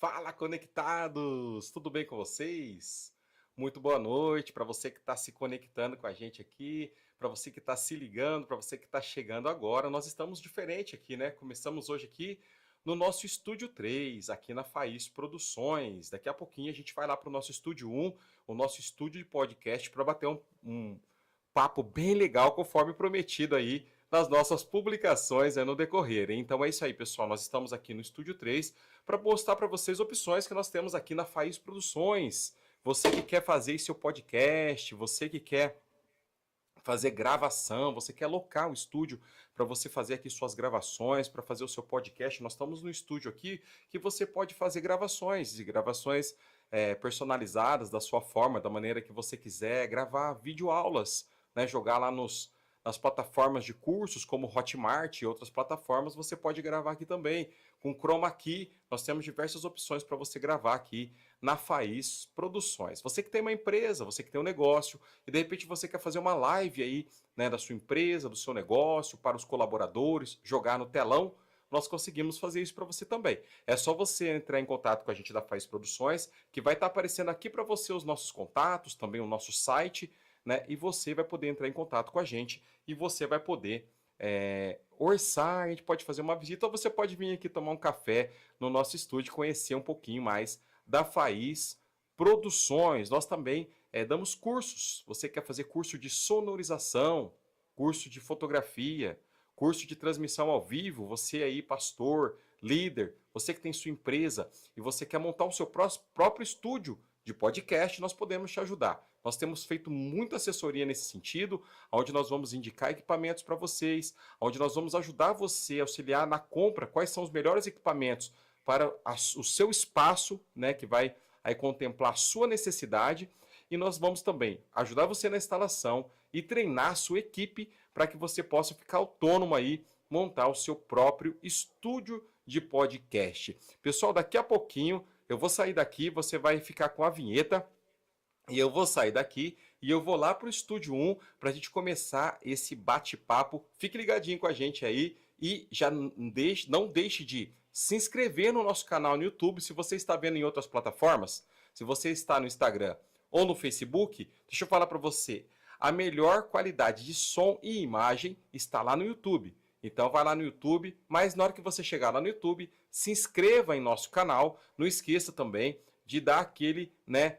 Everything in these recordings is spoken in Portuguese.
Fala, conectados! Tudo bem com vocês? Muito boa noite para você que está se conectando com a gente aqui, para você que está se ligando, para você que está chegando agora. Nós estamos diferente aqui, né? Começamos hoje aqui no nosso Estúdio 3, aqui na Faís Produções. Daqui a pouquinho a gente vai lá para o nosso Estúdio 1, o nosso estúdio de podcast, para bater um papo bem legal, conforme prometido aí nas nossas publicações no decorrer. Então é isso aí, pessoal. Nós estamos aqui no Estúdio 3 para mostrar para vocês opções que nós temos aqui na Faís Produções. Você que quer fazer seu podcast, você que quer fazer gravação, você quer alocar um estúdio para você fazer aqui suas gravações, para fazer o seu podcast, nós estamos no estúdio aqui que você pode fazer gravações, e gravações personalizadas da sua forma, da maneira que você quiser, gravar videoaulas, né, jogar lá nas plataformas de cursos como Hotmart e outras plataformas, você pode gravar aqui também. Com Chroma Key, nós temos diversas opções para você gravar aqui na Faís Produções. Você que tem uma empresa, você que tem um negócio, e de repente você quer fazer uma live aí, né, da sua empresa, do seu negócio, para os colaboradores, jogar no telão, nós conseguimos fazer isso para você também. É só você entrar em contato com a gente da Faís Produções, que vai estar aparecendo aqui para você os nossos contatos, também o nosso site, né, e você vai poder entrar em contato com a gente e você vai poder orçar, a gente pode fazer uma visita, ou você pode vir aqui tomar um café no nosso estúdio, conhecer um pouquinho mais da Faís Produções. Nós também damos cursos. Você quer fazer curso de sonorização, curso de fotografia, curso de transmissão ao vivo, você aí, pastor, líder, você que tem sua empresa e você quer montar o seu próprio estúdio de podcast, nós podemos te ajudar. Nós temos feito muita assessoria nesse sentido, onde nós vamos indicar equipamentos para vocês, onde nós vamos ajudar você, auxiliar na compra, quais são os melhores equipamentos para o seu espaço, né, que vai aí contemplar a sua necessidade, e nós vamos também ajudar você na instalação e treinar a sua equipe para que você possa ficar autônomo aí, montar o seu próprio estúdio de podcast. Pessoal, daqui a pouquinho eu vou sair daqui, você vai ficar com a vinheta, e eu vou sair daqui e eu vou lá para o Estúdio 1 para a gente começar esse bate-papo. Fique ligadinho com a gente aí e já não deixe de se inscrever no nosso canal no YouTube. Se você está vendo em outras plataformas, se você está no Instagram ou no Facebook, deixa eu falar para você, a melhor qualidade de som e imagem está lá no YouTube. Então vai lá no YouTube, mas na hora que você chegar lá no YouTube, se inscreva em nosso canal. Não esqueça também de dar aquele, né,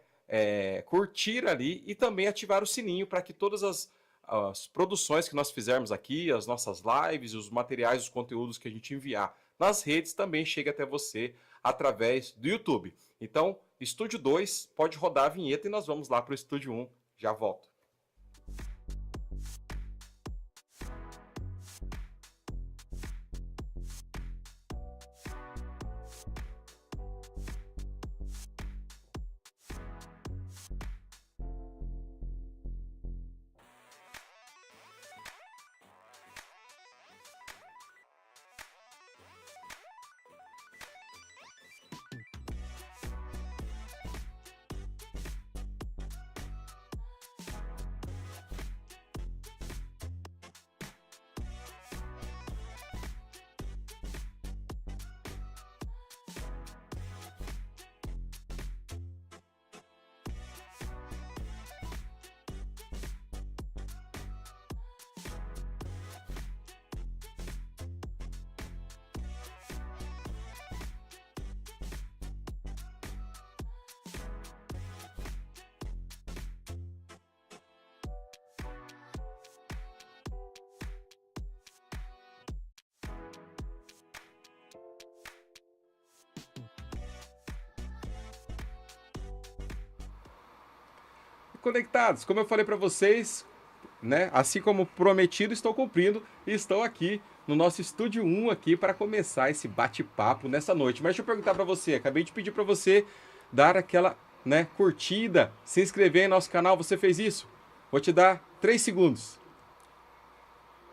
curtir ali e também ativar o sininho para que todas as produções que nós fizermos aqui, as nossas lives, os materiais, os conteúdos que a gente enviar nas redes também chegue até você através do YouTube. Então, Estúdio 2 pode rodar a vinheta e nós vamos lá para o Estúdio 1. Já volto. Conectados, como eu falei para vocês, né? Assim como prometido, estou cumprindo e estou aqui no nosso Estúdio 1 aqui para começar esse bate-papo nessa noite. Mas deixa eu perguntar para você, acabei de pedir para você dar aquela, né, curtida, se inscrever em nosso canal, você fez isso? Vou te dar 3 segundos.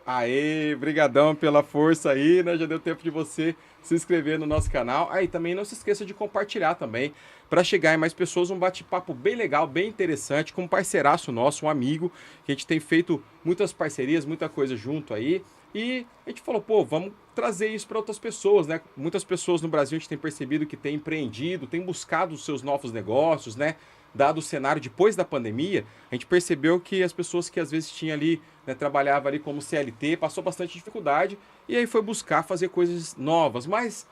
Aê, brigadão pela força aí, né? Já deu tempo de você se inscrever no nosso canal. Aí também não se esqueça de compartilhar também, para chegar em mais pessoas, um bate-papo bem legal, bem interessante, com um parceiraço nosso, um amigo, que a gente tem feito muitas parcerias, muita coisa junto aí. E a gente falou, pô, vamos trazer isso para outras pessoas, né? Muitas pessoas no Brasil a gente tem percebido que tem empreendido, tem buscado os seus novos negócios, né? Dado o cenário depois da pandemia, a gente percebeu que as pessoas que às vezes tinham ali, né, trabalhava ali como CLT, passou bastante dificuldade e aí foi buscar fazer coisas novas. Mas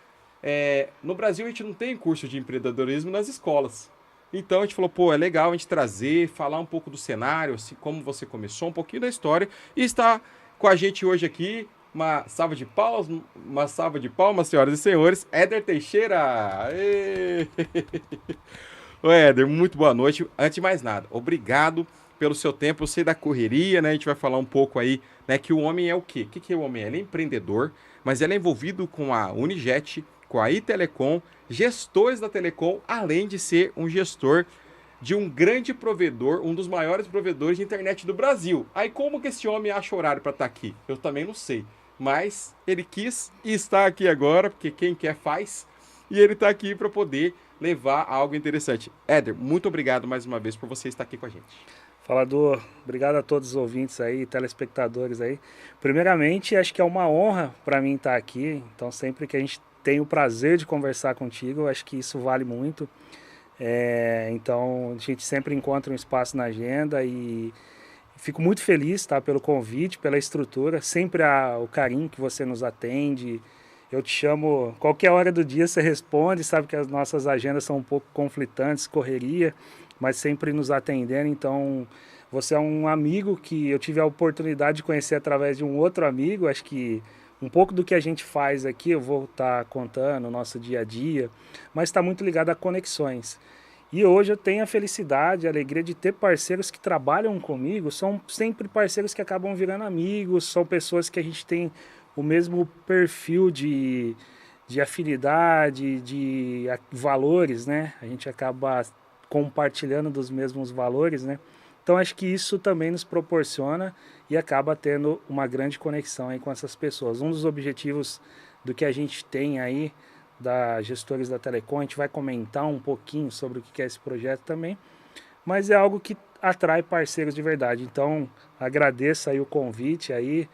no Brasil a gente não tem curso de empreendedorismo nas escolas. Então a gente falou, pô, é legal a gente trazer, falar um pouco do cenário, assim, como você começou, um pouquinho da história. E está com a gente hoje aqui, uma salva de palmas, senhoras e senhores, Éder Teixeira. Ê! Ô Éder, muito boa noite. Antes de mais nada, obrigado pelo seu tempo. Eu sei da correria, né? A gente vai falar um pouco aí, né? Que o homem é o quê? O que que é o homem? Ele é empreendedor, mas ele é envolvido com a Unijet, com a Itelecom, gestores da Telecom, além de ser um gestor de um grande provedor, um dos maiores provedores de internet do Brasil. Aí como que esse homem acha horário para estar aqui? Eu também não sei. Mas ele quis e está aqui agora, porque quem quer faz. E ele está aqui para poder levar algo interessante. Éder, muito obrigado mais uma vez por você estar aqui com a gente. Falador, obrigado a todos os ouvintes aí, telespectadores aí. Primeiramente, acho que é uma honra para mim estar aqui. Então, sempre que a gente tem o prazer de conversar contigo, acho que isso vale muito. Então, a gente sempre encontra um espaço na agenda e fico muito feliz, tá, pelo convite, pela estrutura. Sempre o carinho que você nos atende. Eu te chamo qualquer hora do dia, você responde, sabe que as nossas agendas são um pouco conflitantes, correria, mas sempre nos atendendo. Então, você é um amigo que eu tive a oportunidade de conhecer através de um outro amigo. Acho que um pouco do que a gente faz aqui eu vou estar contando, o nosso dia a dia, mas está muito ligado a conexões. E hoje eu tenho a felicidade, a alegria de ter parceiros que trabalham comigo, são sempre parceiros que acabam virando amigos, são pessoas que a gente tem o mesmo perfil de afinidade, de valores, né? A gente acaba compartilhando dos mesmos valores, né? Então acho que isso também nos proporciona e acaba tendo uma grande conexão aí com essas pessoas. Um dos objetivos do que a gente tem aí da Gestores da Telecom, a gente vai comentar um pouquinho sobre o que é esse projeto também, mas é algo que atrai parceiros de verdade. Então agradeço aí o convite aí,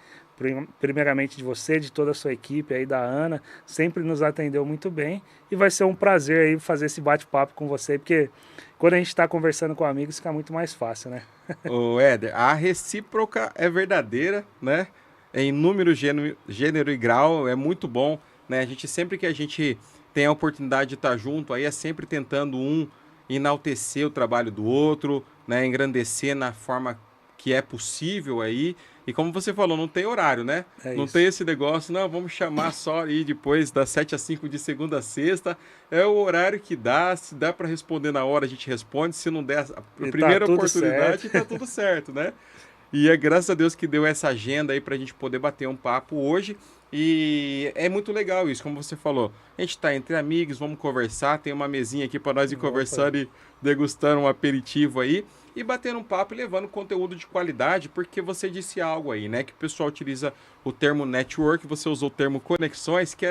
primeiramente de você, de toda a sua equipe aí, da Ana, sempre nos atendeu muito bem e vai ser um prazer aí fazer esse bate-papo com você, porque quando a gente está conversando com amigos fica muito mais fácil, né? Ô Éder, a recíproca é verdadeira, né? Em número, gênero e grau, é muito bom, né? A gente sempre que a gente tem a oportunidade de estar junto, aí é sempre tentando enaltecer o trabalho do outro, né? Engrandecer na forma que é possível aí. E como você falou, não tem horário, né? É Não isso. tem esse negócio, não, vamos chamar só aí depois das 7 às 5 de segunda a sexta. É o horário que dá, se dá para responder na hora, a gente responde, se não der a E tá primeira tudo certo. oportunidade, tá tudo certo, né? E é graças a Deus que deu essa agenda aí pra gente poder bater um papo hoje. E é muito legal isso, como você falou. A gente tá entre amigos, vamos conversar, tem uma mesinha aqui para nós ir Opa, conversando e degustando um aperitivo aí e batendo um papo e levando conteúdo de qualidade, porque você disse algo aí, né? Que o pessoal utiliza o termo network, você usou o termo conexões, que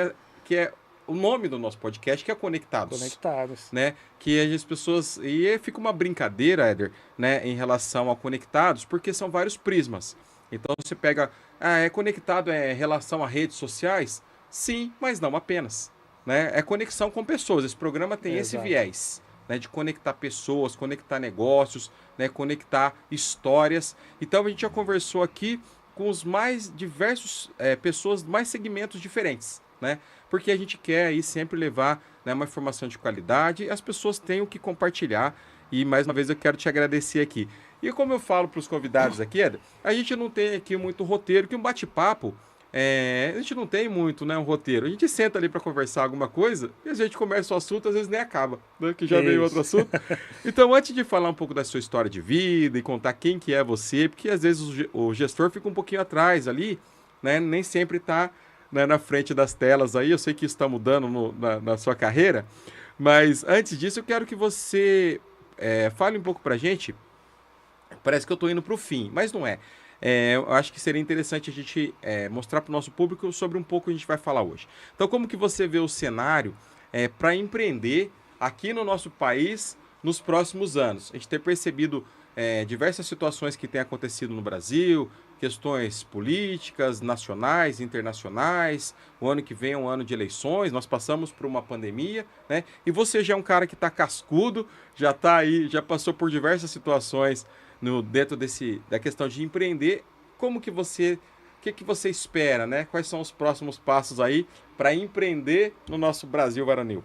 é o nome do nosso podcast, que é Conectados, conectados. né? Que as pessoas. E fica uma brincadeira, Éder, né? Em relação a conectados, porque são vários prismas. Então você pega. Ah, é conectado em relação a redes sociais? Sim, mas não apenas. Né? É conexão com pessoas. Esse programa tem esse Exato. viés, né, de conectar pessoas, conectar negócios, né, conectar histórias. Então a gente já conversou aqui com os mais diversos pessoas, mais segmentos diferentes, né? Porque a gente quer aí sempre levar, né, uma informação de qualidade e as pessoas têm o que compartilhar. E mais uma vez eu quero te agradecer aqui. E como eu falo para os convidados aqui, Ed, a gente não tem aqui muito roteiro, que um bate-papo a gente não tem muito, né, um roteiro. A gente senta ali para conversar alguma coisa e a gente começa o assunto, às vezes nem acaba, né, que já veio outro Isso. assunto. Então, antes de falar um pouco da sua história de vida e contar quem que é você, porque às vezes o gestor fica um pouquinho atrás ali, né, nem sempre está, né, na frente das telas aí. Eu sei que isso está mudando na sua carreira, mas antes disso eu quero que você fale um pouco para a gente. Parece que eu estou indo para o fim, mas não é. Eu acho que seria interessante a gente mostrar para o nosso público sobre um pouco que a gente vai falar hoje. Então, como que você vê o cenário para empreender aqui no nosso país nos próximos anos? A gente tem percebido diversas situações que têm acontecido no Brasil, questões políticas, nacionais, internacionais. O ano que vem é um ano de eleições, nós passamos por uma pandemia, né? E você já é um cara que está cascudo, já está aí, já passou por diversas situações dentro da questão de empreender. Como que você, o que que você espera, né? Quais são os próximos passos aí para empreender no nosso Brasil varonil?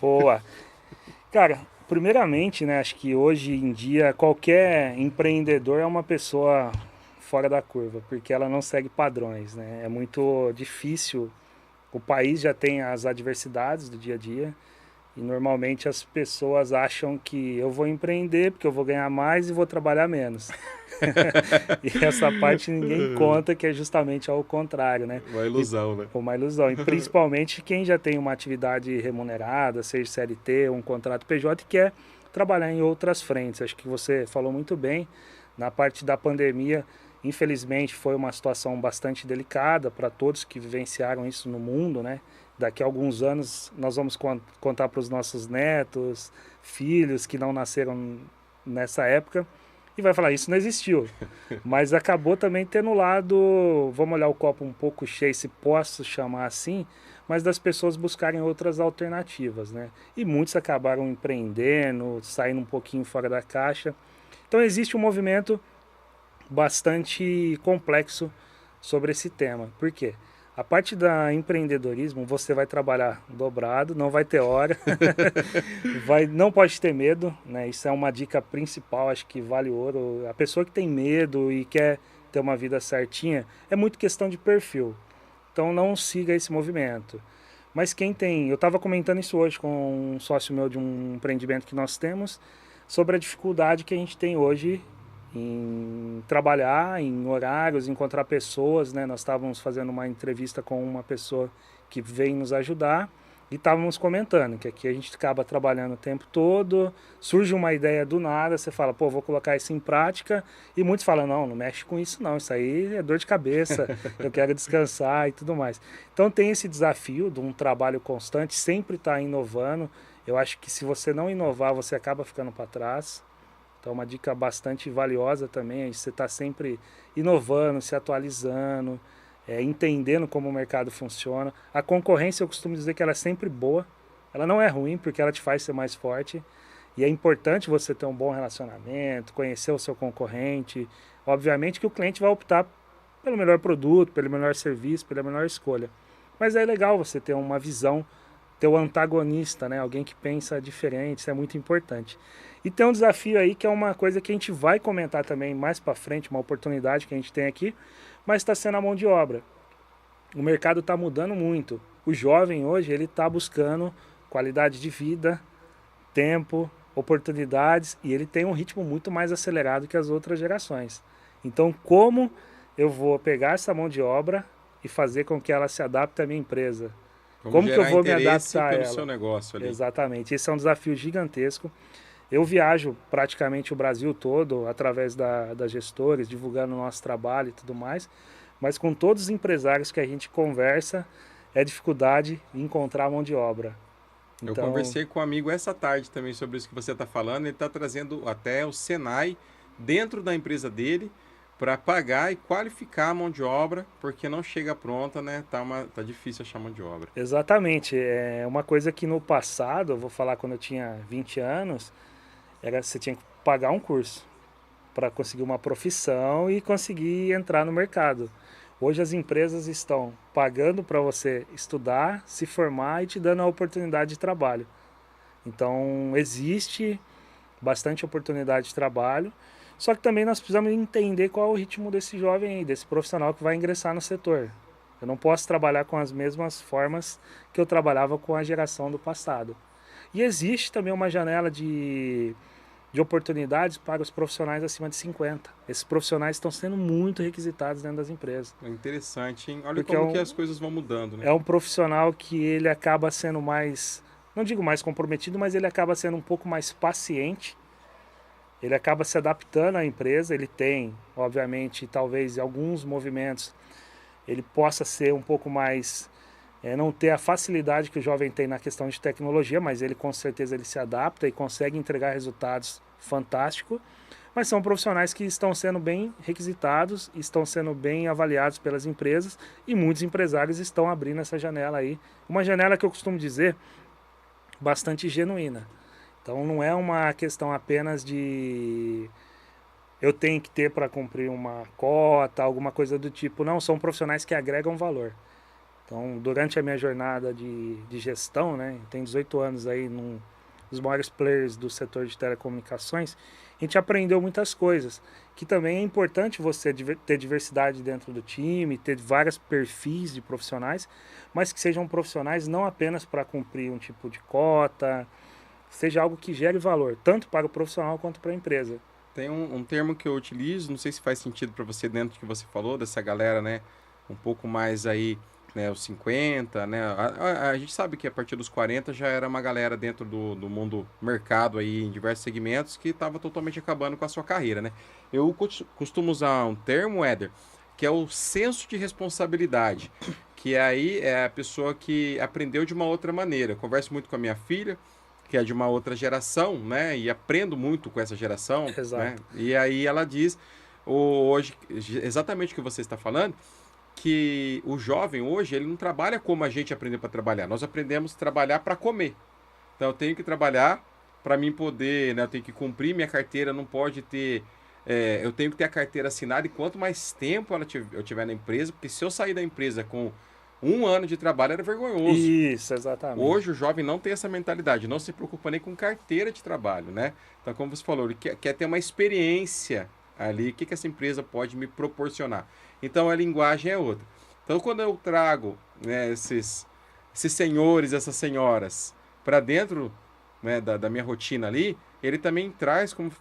Boa. Cara, primeiramente, né, acho que hoje em dia qualquer empreendedor é uma pessoa fora da curva, porque ela não segue padrões, né? É muito difícil. O país já tem as adversidades do dia a dia e normalmente as pessoas acham que eu vou empreender porque eu vou ganhar mais e vou trabalhar menos. E essa parte ninguém conta, que é justamente ao contrário, né? Uma ilusão, né? Uma ilusão. E principalmente quem já tem uma atividade remunerada, seja CLT, um contrato PJ, e quer trabalhar em outras frentes. Acho que você falou muito bem. Na parte da pandemia, infelizmente, foi uma situação bastante delicada para todos que vivenciaram isso no mundo, né? Daqui a alguns anos nós vamos contar para os nossos netos, filhos que não nasceram nessa época, e vai falar, isso não existiu. Mas acabou também tendo o lado, vamos olhar o copo um pouco cheio, se posso chamar assim, mas das pessoas buscarem outras alternativas, né? E muitos acabaram empreendendo, saindo um pouquinho fora da caixa. Então existe um movimento bastante complexo sobre esse tema. Por quê? A parte da empreendedorismo, você vai trabalhar dobrado, não vai ter hora, não pode ter medo, né? Isso é uma dica principal, acho que vale ouro. A pessoa que tem medo e quer ter uma vida certinha, é muito questão de perfil. Então não siga esse movimento. Mas quem tem, eu estava comentando isso hoje com um sócio meu de um empreendimento que nós temos, sobre a dificuldade que a gente tem hoje em trabalhar, em horários, encontrar pessoas, né? Nós estávamos fazendo uma entrevista com uma pessoa que vem nos ajudar e estávamos comentando que aqui a gente acaba trabalhando o tempo todo, surge uma ideia do nada, você fala, pô, vou colocar isso em prática, e muitos falam, não, não mexe com isso não, isso aí é dor de cabeça, eu quero descansar e tudo mais. Então tem esse desafio de um trabalho constante, sempre estar inovando. Eu acho que se você não inovar, você acaba ficando para trás. Então, uma dica bastante valiosa também é você estar sempre inovando, se atualizando, entendendo como o mercado funciona. A concorrência, eu costumo dizer que ela é sempre boa. Ela não é ruim, porque ela te faz ser mais forte. E é importante você ter um bom relacionamento, conhecer o seu concorrente. Obviamente que o cliente vai optar pelo melhor produto, pelo melhor serviço, pela melhor escolha. Mas é legal você ter uma visão, ter o antagonista, né? Alguém que pensa diferente, isso é muito importante. E tem um desafio aí que é uma coisa que a gente vai comentar também mais para frente, uma oportunidade que a gente tem aqui, mas está sendo a mão de obra. O mercado está mudando muito. O jovem hoje ele está buscando qualidade de vida, tempo, oportunidades, e ele tem um ritmo muito mais acelerado que as outras gerações. Então, como eu vou pegar essa mão de obra e fazer com que ela se adapte à minha empresa? Como que eu Gerar vou me interesse adaptar a pelo ela? seu negócio ali. Exatamente. Esse é um desafio gigantesco. Eu viajo praticamente o Brasil todo através das gestores, divulgando o nosso trabalho e tudo mais, mas com todos os empresários que a gente conversa, é dificuldade em encontrar mão de obra. Eu Então, conversei com um amigo essa tarde também sobre isso que você está falando. Ele está trazendo até o Senai dentro da empresa dele para pagar e qualificar a mão de obra, porque não chega pronta, né? Tá difícil achar mão de obra. exatamente, é uma coisa que no passado, eu vou falar quando eu tinha 20 anos, você tinha que pagar um curso para conseguir uma profissão e conseguir entrar no mercado. Hoje as empresas estão pagando para você estudar, se formar e te dando a oportunidade de trabalho. Então existe bastante oportunidade de trabalho, só que também nós precisamos entender qual é o ritmo desse jovem aí, desse profissional que vai ingressar no setor. Eu não posso trabalhar com as mesmas formas que eu trabalhava com a geração do passado. E existe também uma janela de oportunidades para os profissionais acima de 50. Esses profissionais estão sendo muito requisitados dentro das empresas. É interessante, hein? Olha Porque como que as coisas vão mudando, né? é um profissional que ele acaba sendo mais, não digo mais comprometido, mas ele acaba sendo um pouco mais paciente. Ele acaba se adaptando à empresa. Ele tem, obviamente, talvez alguns movimentos, ele possa ser um pouco mais, não ter a facilidade que o jovem tem na questão de tecnologia, mas ele com certeza ele se adapta e consegue entregar resultados fantásticos. mas são profissionais que estão sendo bem requisitados, estão sendo bem avaliados pelas empresas e muitos empresários estão abrindo essa janela aí. Uma janela que eu costumo dizer bastante genuína. Então não é uma questão apenas de eu tenho que ter para cumprir uma cota, alguma coisa do tipo. Não, são profissionais que agregam valor. Então, durante a minha jornada de gestão, né, tem 18 anos aí num dos maiores players do setor de telecomunicações, a gente aprendeu muitas coisas, que também é importante você ter diversidade dentro do time, ter vários perfis de profissionais, mas que sejam profissionais não apenas para cumprir um tipo de cota, seja algo que gere valor, tanto para o profissional quanto para a empresa. Tem um termo que eu utilizo, não sei se faz sentido para você dentro do que você falou, dessa galera, né, um pouco mais aí, né, os 50, né, a gente sabe que a partir dos 40 já era uma galera dentro do mundo mercado aí, em diversos segmentos, que estava totalmente acabando com a sua carreira, né. Eu costumo usar um termo, Éder, que é o senso de responsabilidade, que aí é a pessoa que aprendeu de uma outra maneira. Eu converso muito com a minha filha, que é de uma outra geração, né? E aprendo muito com essa geração, né? Exato. E aí ela diz, hoje, exatamente o que você está falando, que o jovem hoje, ele não trabalha como a gente aprendeu para trabalhar. Nós aprendemos a trabalhar para comer. Então eu tenho que trabalhar para mim poder, né? Eu tenho que cumprir minha carteira, não pode ter... eu tenho que ter a carteira assinada e quanto mais tempo eu tiver na empresa, porque se eu sair da empresa com 1 ano de trabalho era vergonhoso. Isso, exatamente. Hoje o jovem não tem essa mentalidade, não se preocupa nem com carteira de trabalho, né? Então, como você falou, ele quer ter uma experiência ali, o que essa empresa pode me proporcionar. Então, a linguagem é outra. Então, quando eu trago, né, esses senhores, essas senhoras, para dentro, né, da minha rotina ali, ele também traz, como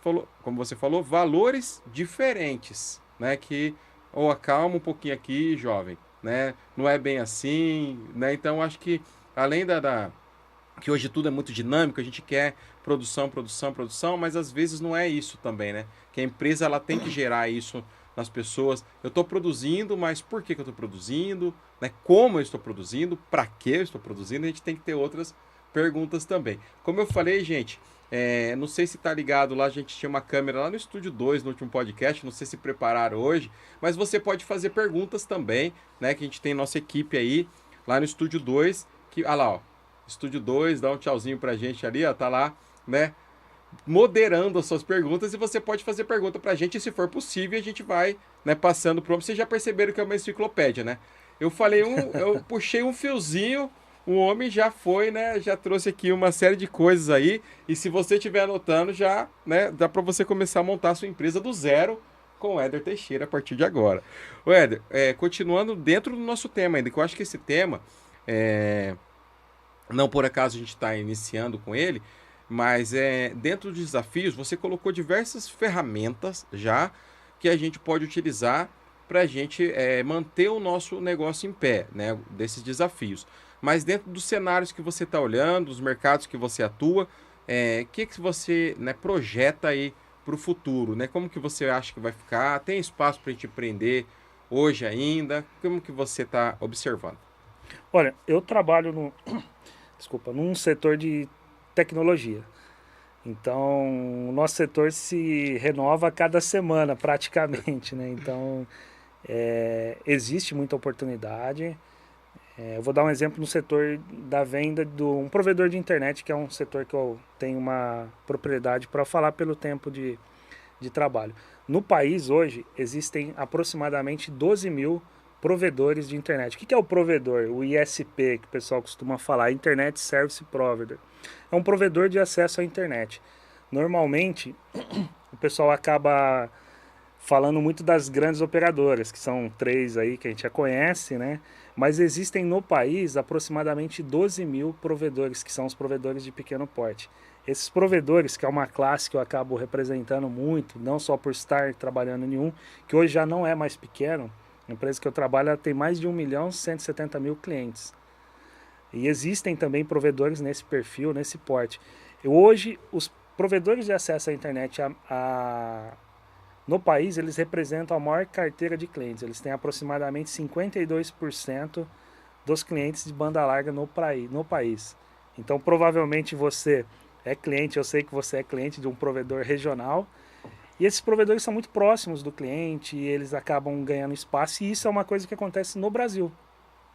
você falou, valores diferentes, né? Que, ou acalma um pouquinho aqui, jovem, né? Não é bem assim, né? Então, acho que além que hoje tudo é muito dinâmico, a gente quer produção, produção, produção, mas às vezes não é isso também, né? Que a empresa ela tem que gerar isso nas pessoas. Eu estou produzindo, mas por que eu estou produzindo? Né? Como eu estou produzindo? Para que eu estou produzindo? A gente tem que ter outras perguntas também. Como eu falei, gente, não sei se tá ligado lá, a gente tinha uma câmera lá no Estúdio 2, no último podcast, não sei se prepararam hoje, mas você pode fazer perguntas também, né? Que a gente tem nossa equipe aí, lá no Estúdio 2, que, ah lá, ó, Estúdio 2, dá um tchauzinho pra gente ali, ó, tá lá, né? Moderando as suas perguntas e você pode fazer pergunta pra gente e se for possível a gente vai, né, passando pro... Vocês já perceberam que é uma enciclopédia, né? Eu puxei um fiozinho, o homem já foi, né, já trouxe aqui uma série de coisas aí e se você estiver anotando já, né, dá pra você começar a montar a sua empresa do zero com o Éder Teixeira a partir de agora. O Éder, continuando dentro do nosso tema ainda, que eu acho que esse tema, não por acaso a gente está iniciando com ele, mas dentro dos desafios você colocou diversas ferramentas já que a gente pode utilizar para a gente manter o nosso negócio em pé, né, desses desafios. Mas dentro dos cenários que você está olhando, dos mercados que você atua, que você, né, projeta aí para o futuro, né? Como que você acha que vai ficar? Tem espaço para a gente empreender hoje ainda? Como que você está observando? Olha, eu trabalho desculpa, num setor de tecnologia. Então, o nosso setor se renova a cada semana, praticamente, né? Então, existe muita oportunidade. Eu vou dar um exemplo no setor da venda de um provedor de internet, que é um setor que eu tenho uma propriedade para falar pelo tempo de trabalho. No país, hoje, existem aproximadamente 12 mil provedores de internet. O que é o provedor? O ISP, que o pessoal costuma falar, Internet Service Provider. É um provedor de acesso à internet. Normalmente, o pessoal acaba falando muito das grandes operadoras, que são 3 aí que a gente já conhece, né? Mas existem no país aproximadamente 12 mil provedores, que são os provedores de pequeno porte. Esses provedores, que é uma classe que eu acabo representando muito, não só por estar trabalhando em um, que hoje já não é mais pequeno, a empresa que eu trabalho tem mais de 1.170.000 clientes. E existem também provedores nesse perfil, nesse porte. Hoje, os provedores de acesso à internet no país, eles representam a maior carteira de clientes. Eles têm aproximadamente 52% dos clientes de banda larga no país. Então, provavelmente você é cliente, eu sei que você é cliente de um provedor regional E esses provedores são muito próximos do cliente, e eles acabam ganhando espaço, e isso é uma coisa que acontece no Brasil.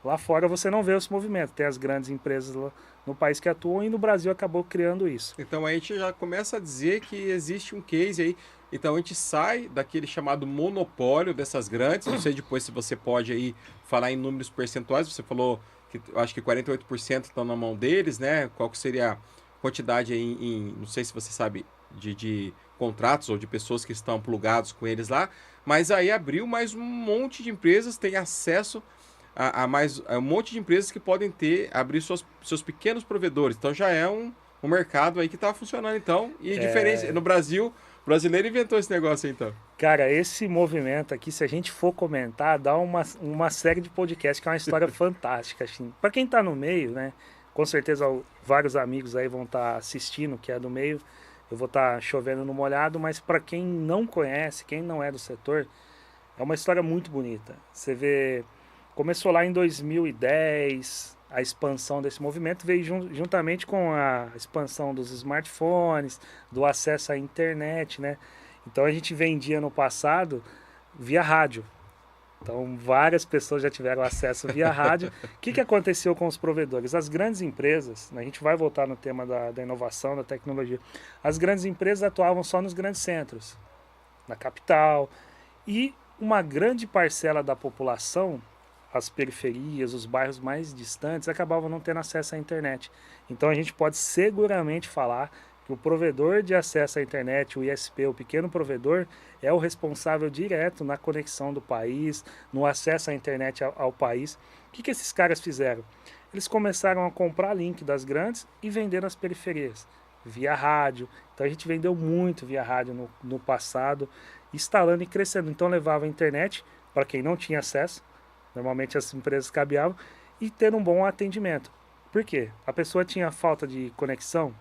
Lá fora você não vê esse movimento, tem as grandes empresas lá no país que atuam, e no Brasil acabou criando isso. Então a gente já começa a dizer que existe um case aí. Então a gente sai daquele chamado monopólio dessas grandes. Não sei depois se você pode aí falar em números percentuais. Você falou que eu acho que 48% estão na mão deles, né? Qual que seria a quantidade aí não sei se você sabe, de contratos ou de pessoas que estão plugados com eles lá. Mas aí abriu mais um monte de empresas, tem acesso a um monte de empresas que podem abrir seus pequenos provedores. Então já é um mercado aí que está funcionando, então. E diferente, no Brasil, o brasileiro inventou esse negócio aí, então. Cara, esse movimento aqui, se a gente for comentar, dá uma série de podcasts, que é uma história fantástica, assim. Para quem está no meio, né? Com certeza vários amigos aí vão estar assistindo, que é do meio. Eu vou estar chovendo no molhado, mas para quem não conhece, quem não é do setor, é uma história muito bonita. Você vê, começou lá em 2010, a expansão desse movimento veio juntamente com a expansão dos smartphones, do acesso à internet, né? Então a gente vendia no passado via rádio. Então várias pessoas já tiveram acesso via rádio. O que aconteceu com os provedores? As grandes empresas, né, a gente vai voltar no tema da inovação, da tecnologia. As grandes empresas atuavam só nos grandes centros, na capital, e uma grande parcela da população, as periferias, os bairros mais distantes, acabavam não tendo acesso à internet. Então a gente pode seguramente falar que o provedor de acesso à internet, o ISP, o pequeno provedor, é o responsável direto na conexão do país, no acesso à internet ao país. O que esses caras fizeram? Eles começaram a comprar link das grandes e vender nas periferias, via rádio. Então a gente vendeu muito via rádio no passado, instalando e crescendo. Então levava a internet para quem não tinha acesso, normalmente as empresas cabeavam, e ter um bom atendimento. Por quê? A pessoa tinha falta de conexão,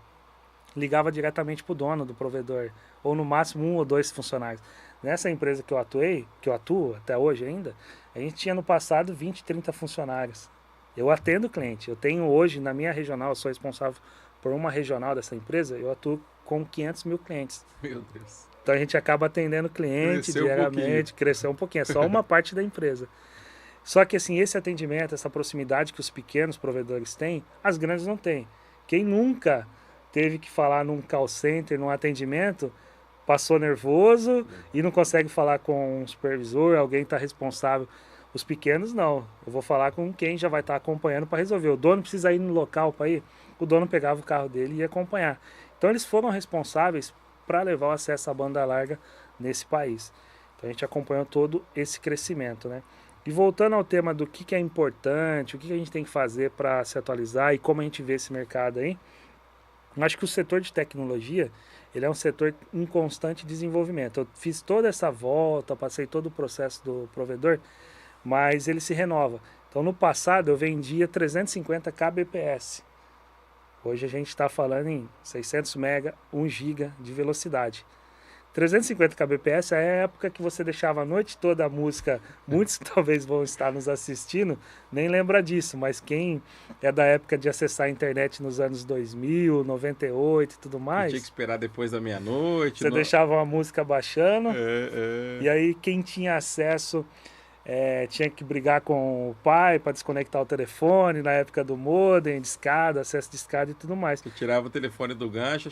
ligava diretamente para o dono do provedor, ou no máximo 1 ou 2 funcionários. Nessa empresa que eu atuo até hoje ainda, a gente tinha no passado 20, 30 funcionários. Eu atendo cliente, eu tenho hoje na minha regional, eu sou responsável por uma regional dessa empresa, eu atuo com 500 mil clientes. Meu Deus. Então a gente acaba atendendo cliente diariamente, cresceu um pouquinho, é só uma parte da empresa. Só que assim, esse atendimento, essa proximidade que os pequenos provedores têm, as grandes não têm. Quem nunca teve que falar num call center, num atendimento, passou nervoso e não consegue falar com um supervisor, alguém está responsável. Os pequenos não, eu vou falar com quem já vai estar acompanhando para resolver. O dono precisa ir no local para ir, o dono pegava o carro dele e ia acompanhar. Então eles foram responsáveis para levar o acesso à banda larga nesse país. Então a gente acompanhou todo esse crescimento, né? E voltando ao tema do que é importante, o que a gente tem que fazer para se atualizar e como a gente vê esse mercado aí, eu acho que o setor de tecnologia, ele é um setor em constante desenvolvimento. Eu fiz toda essa volta, passei todo o processo do provedor, mas ele se renova. Então no passado eu vendia 350 kbps. Hoje a gente está falando em 600 MB, 1 GB de velocidade. 350 kbps é a época que você deixava a noite toda a música. Muitos que talvez vão estar nos assistindo nem lembra disso, mas quem é da época de acessar a internet nos anos 2000, 98 e tudo mais... Tinha que esperar depois da meia-noite. Você deixava uma música baixando, e aí quem tinha acesso tinha que brigar com o pai para desconectar o telefone, na época do modem, discada, acesso de escada e tudo mais. Você tirava o telefone do gancho...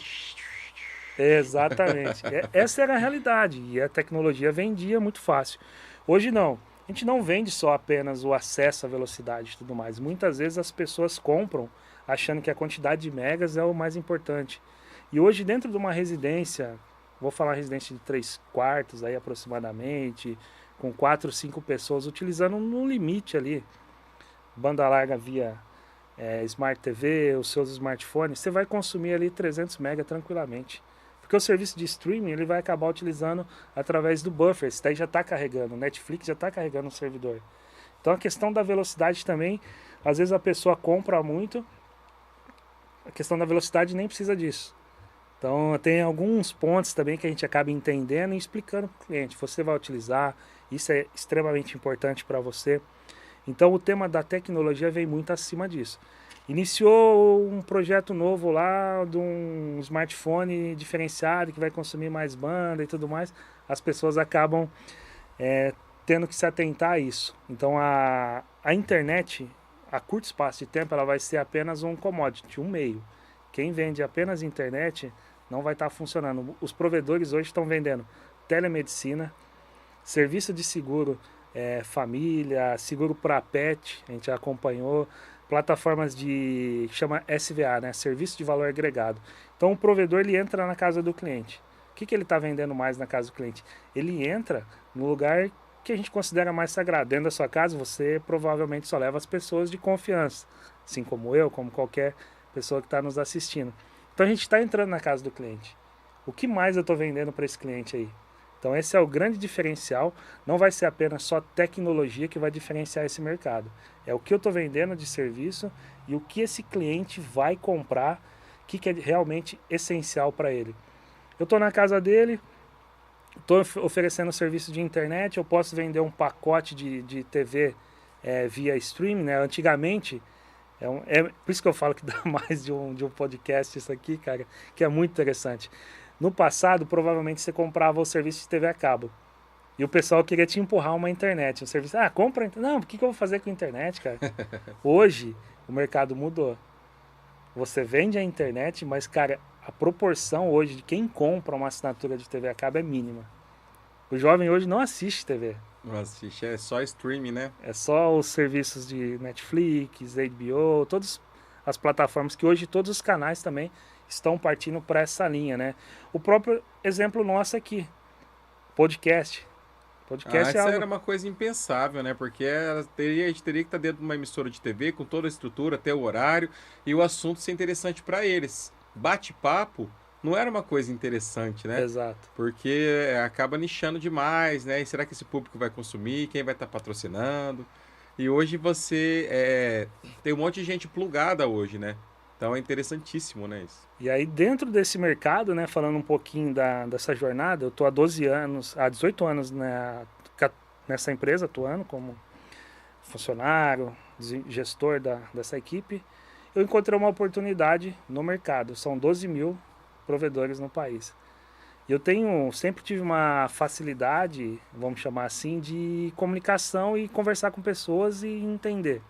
Exatamente. Essa era a realidade e a tecnologia vendia muito fácil. Hoje não. A gente não vende só apenas o acesso à velocidade e tudo mais. Muitas vezes as pessoas compram achando que a quantidade de megas é o mais importante. E hoje dentro de uma residência, vou falar residência de 3 quartos aí aproximadamente, com 4, 5 pessoas utilizando no limite ali, banda larga via Smart TV, os seus smartphones, você vai consumir ali 300 MB tranquilamente. Porque o serviço de streaming ele vai acabar utilizando através do buffer. Isso daí já está carregando, o Netflix já está carregando no servidor. Então a questão da velocidade também, às vezes a pessoa compra muito, a questão da velocidade nem precisa disso. Então tem alguns pontos também que a gente acaba entendendo e explicando para o cliente. Você vai utilizar, isso é extremamente importante para você. Então o tema da tecnologia vem muito acima disso. Iniciou um projeto novo lá de um smartphone diferenciado que vai consumir mais banda e tudo mais. As pessoas acabam tendo que se atentar a isso. Então a internet, a curto espaço de tempo, ela vai ser apenas um commodity, um meio. Quem vende apenas internet não vai estar funcionando. Os provedores hoje estão vendendo telemedicina, serviço de seguro, família, seguro para pet, a gente já acompanhou, plataformas que chama SVA, né? Serviço de valor agregado. Então o provedor ele entra na casa do cliente. O que ele está vendendo mais na casa do cliente? Ele entra no lugar que a gente considera mais sagrado. Dentro da sua casa você provavelmente só leva as pessoas de confiança, assim como eu, como qualquer pessoa que está nos assistindo. Então a gente está entrando na casa do cliente. O que mais eu estou vendendo para esse cliente aí? Então esse é o grande diferencial. Não vai ser apenas só tecnologia que vai diferenciar esse mercado. É o que eu estou vendendo de serviço e o que esse cliente vai comprar, o que é realmente essencial para ele. Eu estou na casa dele, estou oferecendo serviço de internet, eu posso vender um pacote de TV via streaming, né? Antigamente, por isso que eu falo que dá mais de um podcast isso aqui, cara, que é muito interessante. No passado, provavelmente você comprava o serviço de TV a cabo. E o pessoal queria te empurrar uma internet. Um serviço, compra a internet. Não, o que eu vou fazer com a internet, cara? Hoje, o mercado mudou. Você vende a internet, mas, cara, a proporção hoje de quem compra uma assinatura de TV a cabo é mínima. O jovem hoje não assiste TV. Não assiste, é só streaming, né? É só os serviços de Netflix, HBO, todas as plataformas que hoje todos os canais também estão partindo para essa linha, né? O próprio exemplo nosso aqui, podcast. Podcast Isso era uma coisa impensável, né? Porque a gente teria que estar dentro de uma emissora de TV com toda a estrutura, até o horário, e o assunto ser interessante para eles. Bate-papo não era uma coisa interessante, né? Exato. Porque acaba nichando demais, né? E será que esse público vai consumir? Quem vai estar patrocinando? E hoje você tem um monte de gente plugada hoje, né? Então é interessantíssimo, né? Isso. E aí dentro desse mercado, né, falando um pouquinho dessa jornada, eu tô há 18 anos nessa empresa, atuando como funcionário, gestor dessa equipe. Eu encontrei uma oportunidade no mercado, são 12 mil provedores no país. E eu sempre tive uma facilidade, vamos chamar assim, de comunicação e conversar com pessoas e entender.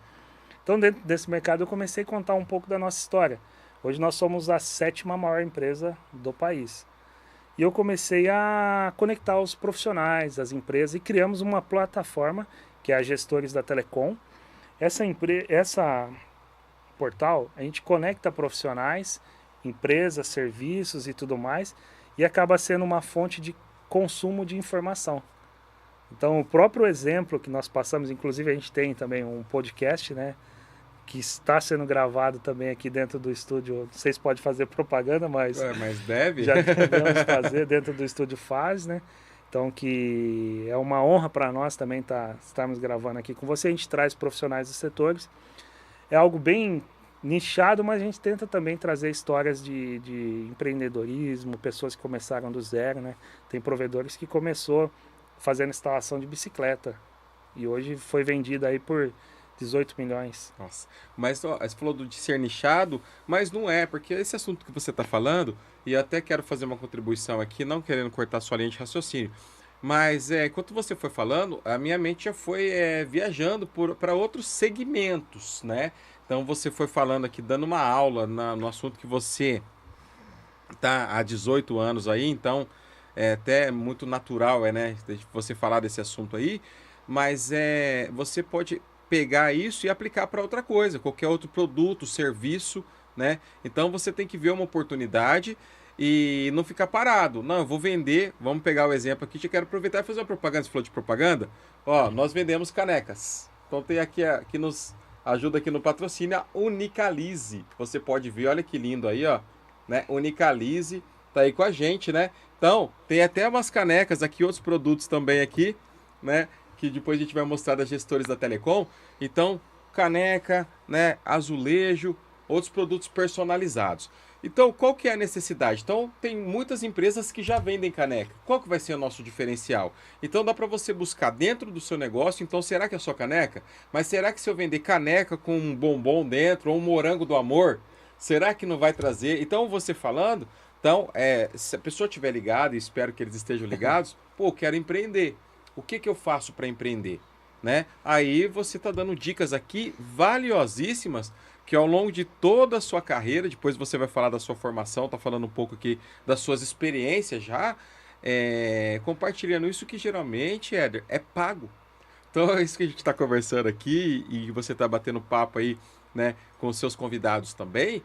Então, dentro desse mercado, eu comecei a contar um pouco da nossa história. Hoje nós somos a 7ª maior empresa do país. E eu comecei a conectar os profissionais, as empresas, e criamos uma plataforma, que é a Gestores da Telecom. Essa portal, a gente conecta profissionais, empresas, serviços e tudo mais, e acaba sendo uma fonte de consumo de informação. Então, o próprio exemplo que nós passamos, inclusive a gente tem também um podcast, né, que está sendo gravado também aqui dentro do estúdio. Não sei se pode fazer propaganda, mas deve. Já devemos fazer dentro do estúdio Faz, né? Então, que é uma honra para nós também estarmos gravando aqui com você. A gente traz profissionais dos setores. É algo bem nichado, mas a gente tenta também trazer histórias de empreendedorismo, pessoas que começaram do zero, né? Tem provedores que começou fazendo instalação de bicicleta e hoje foi vendida aí por 18 milhões. Nossa, mas ó, você falou de ser nichado, mas não é, porque esse assunto que você está falando, e eu até quero fazer uma contribuição aqui, não querendo cortar sua linha de raciocínio, mas enquanto você foi falando, a minha mente já foi viajando para outros segmentos, né? Então você foi falando aqui, dando uma aula no assunto que você tá há 18 anos aí, então é até muito natural, né, você falar desse assunto aí, mas você pode pegar isso e aplicar para outra coisa, qualquer outro produto, serviço, né? Então você tem que ver uma oportunidade e não ficar parado. Não, eu vou vender, vamos pegar o exemplo aqui, eu quero aproveitar e fazer uma propaganda. Você falou de propaganda? Ó, nós vendemos canecas. Então tem aqui que nos ajuda aqui no patrocínio a Unicalize. Você pode ver, olha que lindo aí, ó, né? Unicalize tá aí com a gente, né? Então, tem até umas canecas aqui, outros produtos também aqui, né? Que depois a gente vai mostrar das Gestores da Telecom. Então, caneca, né, azulejo, outros produtos personalizados. Então, qual que é a necessidade? Então, tem muitas empresas que já vendem caneca. Qual que vai ser o nosso diferencial? Então, dá para você buscar dentro do seu negócio, então, será que é só caneca? Mas será que se eu vender caneca com um bombom dentro ou um morango do amor, será que não vai trazer? Então, você falando, então, se a pessoa estiver ligada, e espero que eles estejam ligados, pô, quero empreender. O que que eu faço para empreender? Né? Aí você está dando dicas aqui valiosíssimas que ao longo de toda a sua carreira, depois você vai falar da sua formação, tá falando um pouco aqui das suas experiências já, compartilhando isso que geralmente, Éder, é pago. Então é isso que a gente está conversando aqui e você está batendo papo aí, né, com os seus convidados também,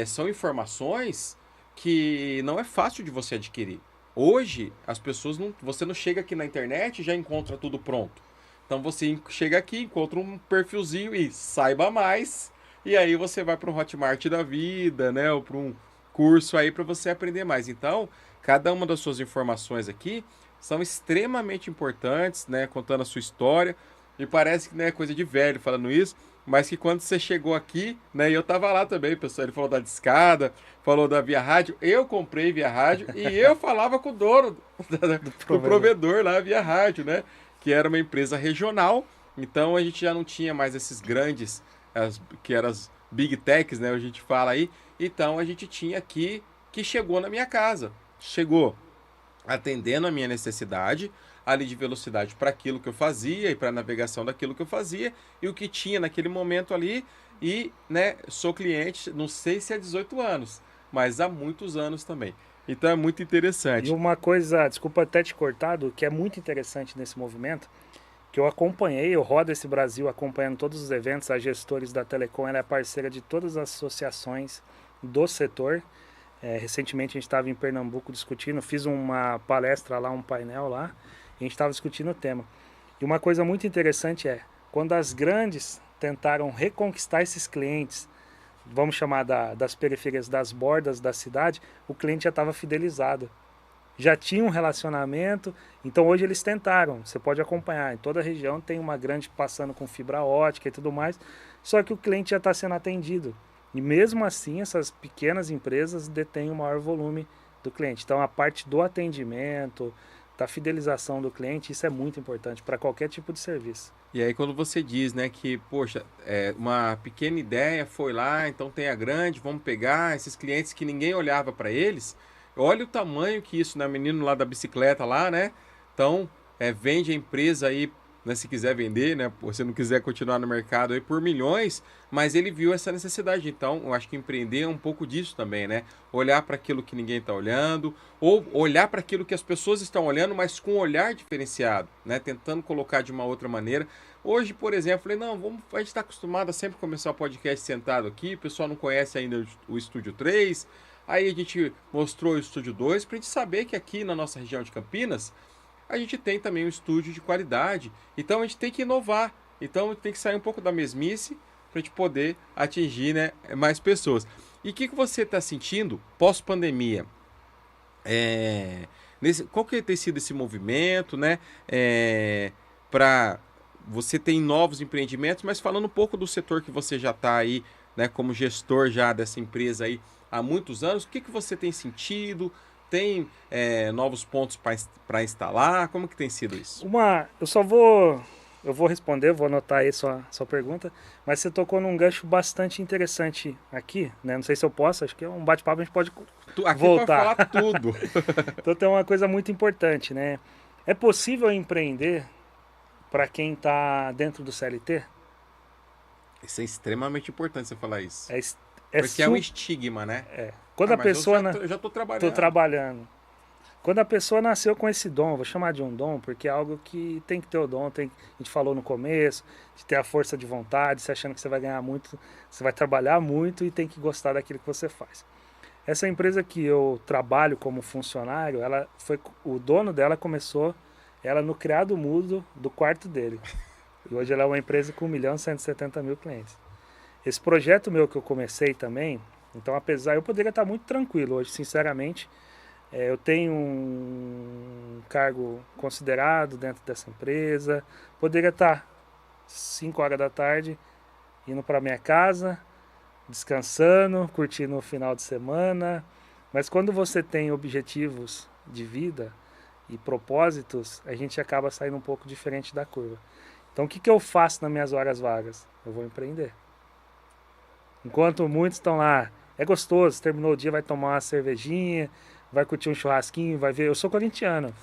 são informações que não é fácil de você adquirir. Hoje, as pessoas não, você não chega aqui na internet e já encontra tudo pronto. Então você chega aqui, encontra um perfilzinho e saiba mais. E aí você vai para um Hotmart da vida, né? Ou para um curso aí para você aprender mais. Então, cada uma das suas informações aqui são extremamente importantes, né? Contando a sua história. E parece que não é coisa de velho falando isso, mas que quando você chegou aqui, né? E eu tava lá também, pessoal. Ele falou da discada, falou da Via Rádio. Eu comprei Via Rádio e eu falava com o dono, com o provedor lá, Via Rádio, né? Que era uma empresa regional, então a gente já não tinha mais esses grandes, que eram as Big Techs, né? A gente fala aí. Então a gente tinha aqui que chegou na minha casa. Chegou atendendo a minha necessidade ali de velocidade para aquilo que eu fazia e para a navegação daquilo que eu fazia e o que tinha naquele momento ali. E, né, sou cliente, não sei se há 18 anos, mas há muitos anos também. Então é muito interessante. E uma coisa, desculpa até te cortado, que é muito interessante nesse movimento, que eu acompanhei, eu rodo esse Brasil acompanhando todos os eventos, a Gestores da Telecom, ela é parceira de todas as associações do setor. Recentemente a gente estava em Pernambuco discutindo, fiz uma palestra lá, um painel lá, e a gente estava discutindo o tema. E uma coisa muito interessante quando as grandes tentaram reconquistar esses clientes, vamos chamar das periferias, das bordas da cidade, o cliente já estava fidelizado. Já tinha um relacionamento, então hoje eles tentaram, você pode acompanhar, em toda a região tem uma grande passando com fibra ótica e tudo mais, só que o cliente já está sendo atendido. E mesmo assim, essas pequenas empresas detêm o maior volume do cliente. Então a parte do atendimento, da fidelização do cliente, isso é muito importante para qualquer tipo de serviço. E aí quando você diz, né, que, poxa, uma pequena ideia foi lá, então tem a grande, vamos pegar esses clientes que ninguém olhava para eles, olha o tamanho que isso, né, o menino lá da bicicleta lá, né, então vende a empresa aí, né, se quiser vender, né, se não quiser continuar no mercado aí por milhões, mas ele viu essa necessidade, então eu acho que empreender é um pouco disso também, né, olhar para aquilo que ninguém está olhando, ou olhar para aquilo que as pessoas estão olhando, mas com um olhar diferenciado, né, tentando colocar de uma outra maneira. Hoje, por exemplo, falei, não, a gente está acostumado a sempre começar o podcast sentado aqui, o pessoal não conhece ainda o Estúdio 3, aí a gente mostrou o Estúdio 2, para a gente saber que aqui na nossa região de Campinas, a gente tem também um estúdio de qualidade, então a gente tem que inovar, então tem que sair um pouco da mesmice, para a gente poder atingir, né, mais pessoas. E o que você está sentindo pós-pandemia? Qual que tem sido esse movimento, né, para... Você tem novos empreendimentos, mas falando um pouco do setor que você já está aí, né, como gestor já dessa empresa aí há muitos anos, o que você tem sentido? Tem novos pontos para instalar? Como que tem sido isso? Eu vou responder, vou anotar aí sua pergunta, mas você tocou num gancho bastante interessante aqui, né? Não sei se eu posso, acho que é um bate-papo, a gente pode aqui voltar. Aqui falar tudo. Então tem uma coisa muito importante, né? É possível empreender para quem está dentro do CLT? Isso é extremamente importante você falar isso. Porque é um estigma, né? Quando a pessoa... Eu já estou trabalhando. Estou trabalhando. Quando a pessoa nasceu com esse dom, vou chamar de um dom, porque é algo que tem que ter o dom, a gente falou no começo, de ter a força de vontade, você achando que você vai ganhar muito, você vai trabalhar muito e tem que gostar daquilo que você faz. Essa empresa que eu trabalho como funcionário, o dono dela começou ela no criado mudo do quarto dele. E hoje ela é uma empresa com 1.170.000 clientes. Esse projeto meu que eu comecei também, então apesar, eu poderia estar muito tranquilo hoje, sinceramente. Eu tenho um cargo considerado dentro dessa empresa, poderia estar 5 horas da tarde indo para minha casa, descansando, curtindo o final de semana. Mas quando você tem objetivos de vida e propósitos, a gente acaba saindo um pouco diferente da curva. Então o que, que eu faço nas minhas horas vagas? Eu vou empreender. Enquanto muitos estão lá, é gostoso, terminou o dia, vai tomar uma cervejinha, vai curtir um churrasquinho, vai ver. Eu sou corintiano.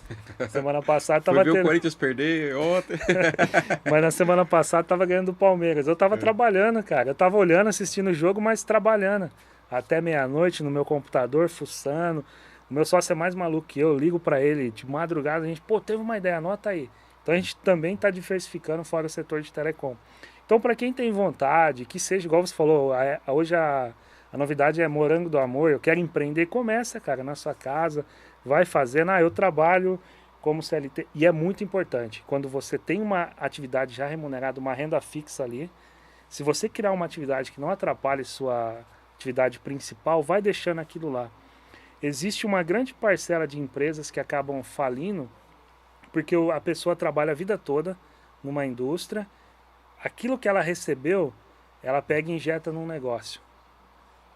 Semana passada Foi tava ver o tendo. Corinthians perder ontem. Mas na semana passada tava ganhando do Palmeiras. Eu tava trabalhando, cara. Eu tava olhando, assistindo o jogo, mas trabalhando. Até meia-noite no meu computador, fuçando. O meu sócio é mais maluco que eu. Ligo pra ele de madrugada. A gente, pô, teve uma ideia, anota aí. Então a gente também tá diversificando fora o setor de telecom. Então, para quem tem vontade, que seja, igual você falou, hoje a novidade é Morango do Amor. Eu quero empreender. Começa, cara, na sua casa. Vai fazendo. Eu trabalho como CLT. E é muito importante, quando você tem uma atividade já remunerada, uma renda fixa ali, se você criar uma atividade que não atrapalhe sua atividade principal, vai deixando aquilo lá. Existe uma grande parcela de empresas que acabam falindo porque a pessoa trabalha a vida toda numa indústria, aquilo que ela recebeu, ela pega e injeta num negócio.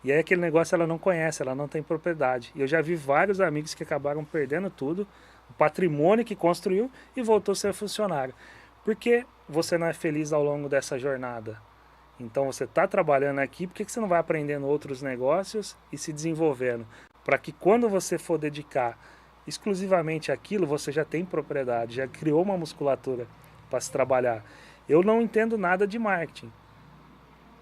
E aí aquele negócio ela não conhece, ela não tem propriedade. E eu já vi vários amigos que acabaram perdendo tudo, o patrimônio que construiu e voltou a ser funcionário. Porque você não é feliz ao longo dessa jornada? Então você está trabalhando aqui, por que você não vai aprendendo outros negócios e se desenvolvendo? Para que quando você for dedicar exclusivamente aquilo, você já tem propriedade, já criou uma musculatura para se trabalhar. Eu não entendo nada de marketing.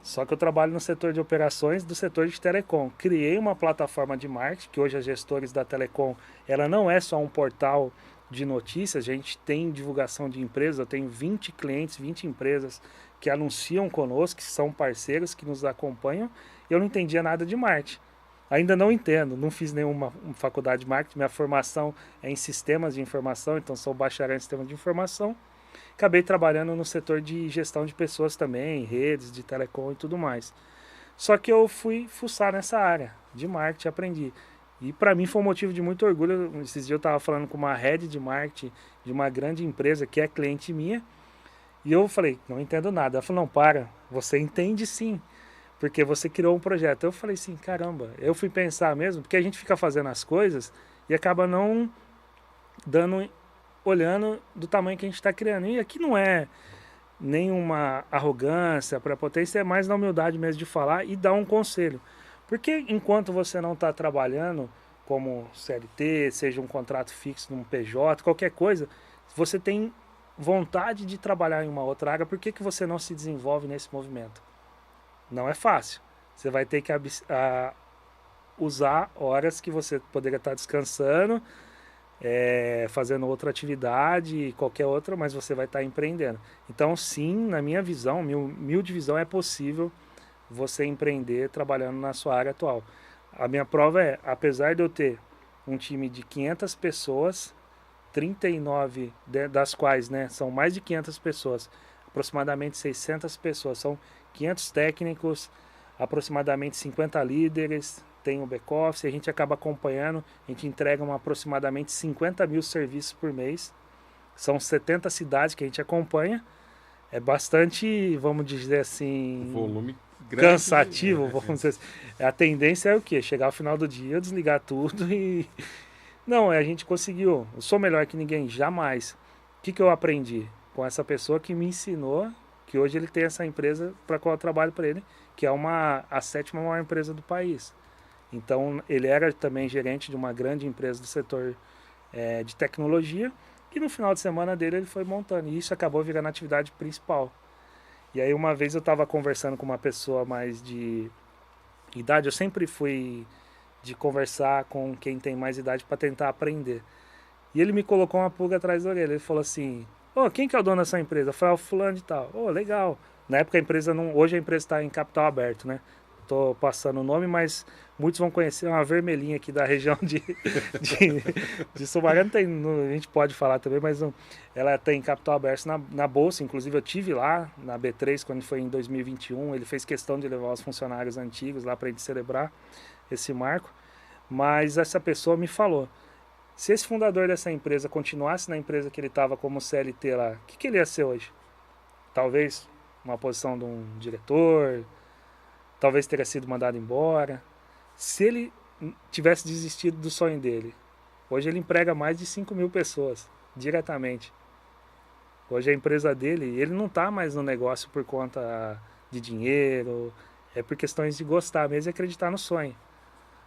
Só que eu trabalho no setor de operações do setor de telecom. Criei uma plataforma de marketing, que hoje as gestores da telecom, ela não é só um portal de notícias, a gente tem divulgação de empresas, eu tenho 20 clientes, 20 empresas que anunciam conosco, que são parceiros, que nos acompanham. Eu não entendia nada de marketing. Ainda não entendo, não fiz nenhuma faculdade de marketing, minha formação é em sistemas de informação, então sou bacharel em sistemas de informação. Acabei trabalhando no setor de gestão de pessoas também, redes de telecom e tudo mais. Só que eu fui fuçar nessa área de marketing, aprendi. E para mim foi um motivo de muito orgulho. Esses dias eu estava falando com uma head de marketing de uma grande empresa que é cliente minha. E eu falei, não entendo nada. Ela falou, não, para, você entende sim, porque você criou um projeto. Eu falei assim, caramba, eu fui pensar mesmo, porque a gente fica fazendo as coisas e acaba não dando, olhando do tamanho que a gente está criando. E aqui não é nenhuma arrogância, prepotência, é mais na humildade mesmo de falar e dar um conselho. Porque enquanto você não está trabalhando como CLT, seja um contrato fixo num PJ, qualquer coisa, você tem vontade de trabalhar em uma outra área, por que, que você não se desenvolve nesse movimento? Não é fácil. Você vai ter que usar horas que você poderia estar descansando, fazendo outra atividade, qualquer outra, mas você vai estar empreendendo. Então, sim, na minha visão, humilde visão, é possível você empreender trabalhando na sua área atual. A minha prova é, apesar de eu ter um time de 500 pessoas, 39 das quais, né, são mais de 500 pessoas, aproximadamente 600 pessoas, são 500 técnicos, aproximadamente 50 líderes, tem o back-office, a gente acaba acompanhando, a gente entrega aproximadamente 50 mil serviços por mês, são 70 cidades que a gente acompanha, é bastante, vamos dizer assim, volume grande, cansativo, vamos dizer assim. A tendência é o quê? Chegar ao final do dia, desligar tudo e... Não, a gente conseguiu, eu sou melhor que ninguém, jamais. O que eu aprendi? Com essa pessoa que me ensinou, que hoje ele tem essa empresa para qual eu trabalho para ele, que é a 7ª maior empresa do país. Então, ele era também gerente de uma grande empresa do setor de tecnologia, e no final de semana dele ele foi montando, e isso acabou virando a atividade principal. E aí uma vez eu estava conversando com uma pessoa mais de idade, eu sempre fui de conversar com quem tem mais idade para tentar aprender. E ele me colocou uma pulga atrás da orelha, ele falou assim, quem que é o dono dessa empresa? Eu falei, o fulano de tal. Legal. Na época a empresa não, hoje a empresa está em capital aberto, né? Tô passando o nome, mas muitos vão conhecer uma vermelhinha aqui da região de Sumaré. Não tem, a gente pode falar também, mas não, ela tem capital aberto na bolsa. Inclusive eu tive lá na B3 quando foi em 2021. Ele fez questão de levar os funcionários antigos lá para a gente celebrar esse marco. Mas essa pessoa me falou, se esse fundador dessa empresa continuasse na empresa que ele estava como CLT lá, o que ele ia ser hoje? Talvez uma posição de um diretor, talvez teria sido mandado embora. Se ele tivesse desistido do sonho dele, hoje ele emprega mais de 5.000 pessoas diretamente. Hoje a empresa dele, ele não está mais no negócio por conta de dinheiro, é por questões de gostar mesmo e acreditar no sonho.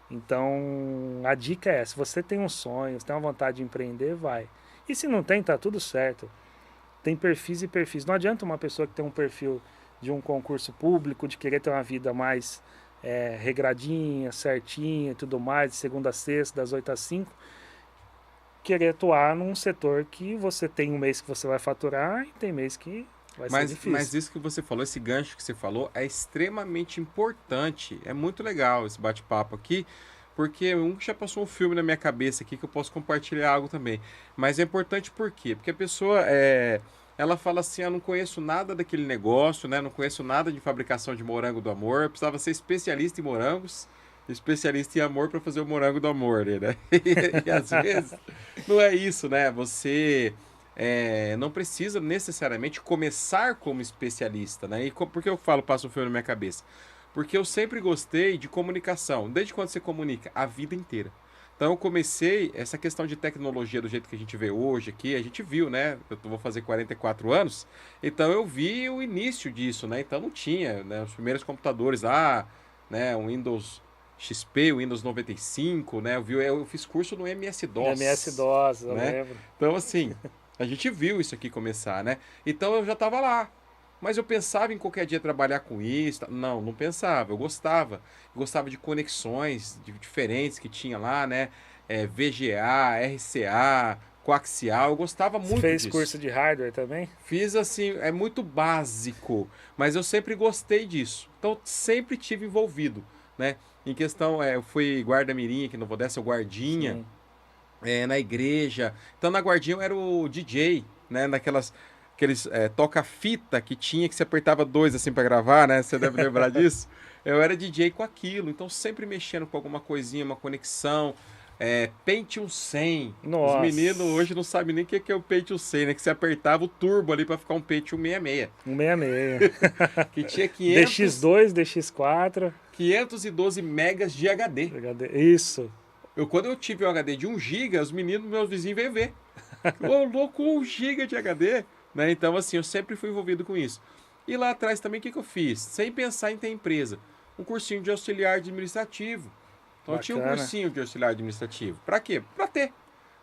Então, a dica é, se você tem um sonho, se tem uma vontade de empreender, vai. E se não tem, tá tudo certo. Tem perfis e perfis. Não adianta uma pessoa que tem um perfil de um concurso público, de querer ter uma vida mais regradinha, certinha e tudo mais, de segunda a sexta, das 8 às 5, querer atuar num setor que você tem um mês que você vai faturar e tem mês que vai ser difícil. Mas isso que você falou, esse gancho que você falou, é extremamente importante. É muito legal esse bate-papo aqui, porque já passou um filme na minha cabeça aqui que eu posso compartilhar algo também. Mas é importante por quê? Porque a pessoa, ela fala assim, eu não conheço nada daquele negócio, né? Não conheço nada de fabricação de morango do amor, eu precisava ser especialista em morangos, especialista em amor para fazer o morango do amor, né? E às vezes não é isso, né? Você não precisa necessariamente começar como especialista, né? E por que eu falo passa um filme na minha cabeça? Porque eu sempre gostei de comunicação. Desde quando você comunica? A vida inteira. Então eu comecei essa questão de tecnologia do jeito que a gente vê hoje aqui, a gente viu, né? Eu vou fazer 44 anos, então eu vi o início disso, né? Então não tinha, né? Os primeiros computadores lá, né? O Windows XP, o Windows 95, né? Eu fiz curso no MS-DOS. MS-DOS, eu né? lembro. Então assim, a gente viu isso aqui começar, né? Então eu já estava lá. Mas eu pensava em qualquer dia trabalhar com isso. Não, não pensava. Eu gostava. Eu gostava de conexões diferentes que tinha lá, né? VGA, RCA, coaxial. Eu gostava muito disso. Fez curso de hardware também? Fiz assim, é muito básico. Mas eu sempre gostei disso. Então, sempre tive envolvido, né? Em questão, eu fui guarda-mirim aqui no Vodessa, guardinha. Na igreja. Então, na guardinha eu era o DJ, né? Aqueles toca-fita que tinha, que você apertava 2 assim para gravar, né? Você deve lembrar disso. Eu era DJ com aquilo, então sempre mexendo com alguma coisinha, uma conexão. Pentium 100. Nossa. Os meninos hoje não sabem nem o que é o Pentium 100, né? Que você apertava o turbo ali para ficar um Pentium 66. 166. Que tinha 500... DX2, DX4. 512 megas de HD. Isso. Quando eu tive um HD de 1 GB, os meninos, meus vizinhos, veio ver. Ô, louco, 1 GB de HD. Né? Então, assim, eu sempre fui envolvido com isso. E lá atrás também, o que eu fiz? Sem pensar em ter empresa. Um cursinho de auxiliar administrativo. Então, eu tinha um cursinho de auxiliar administrativo. Para quê? Para ter.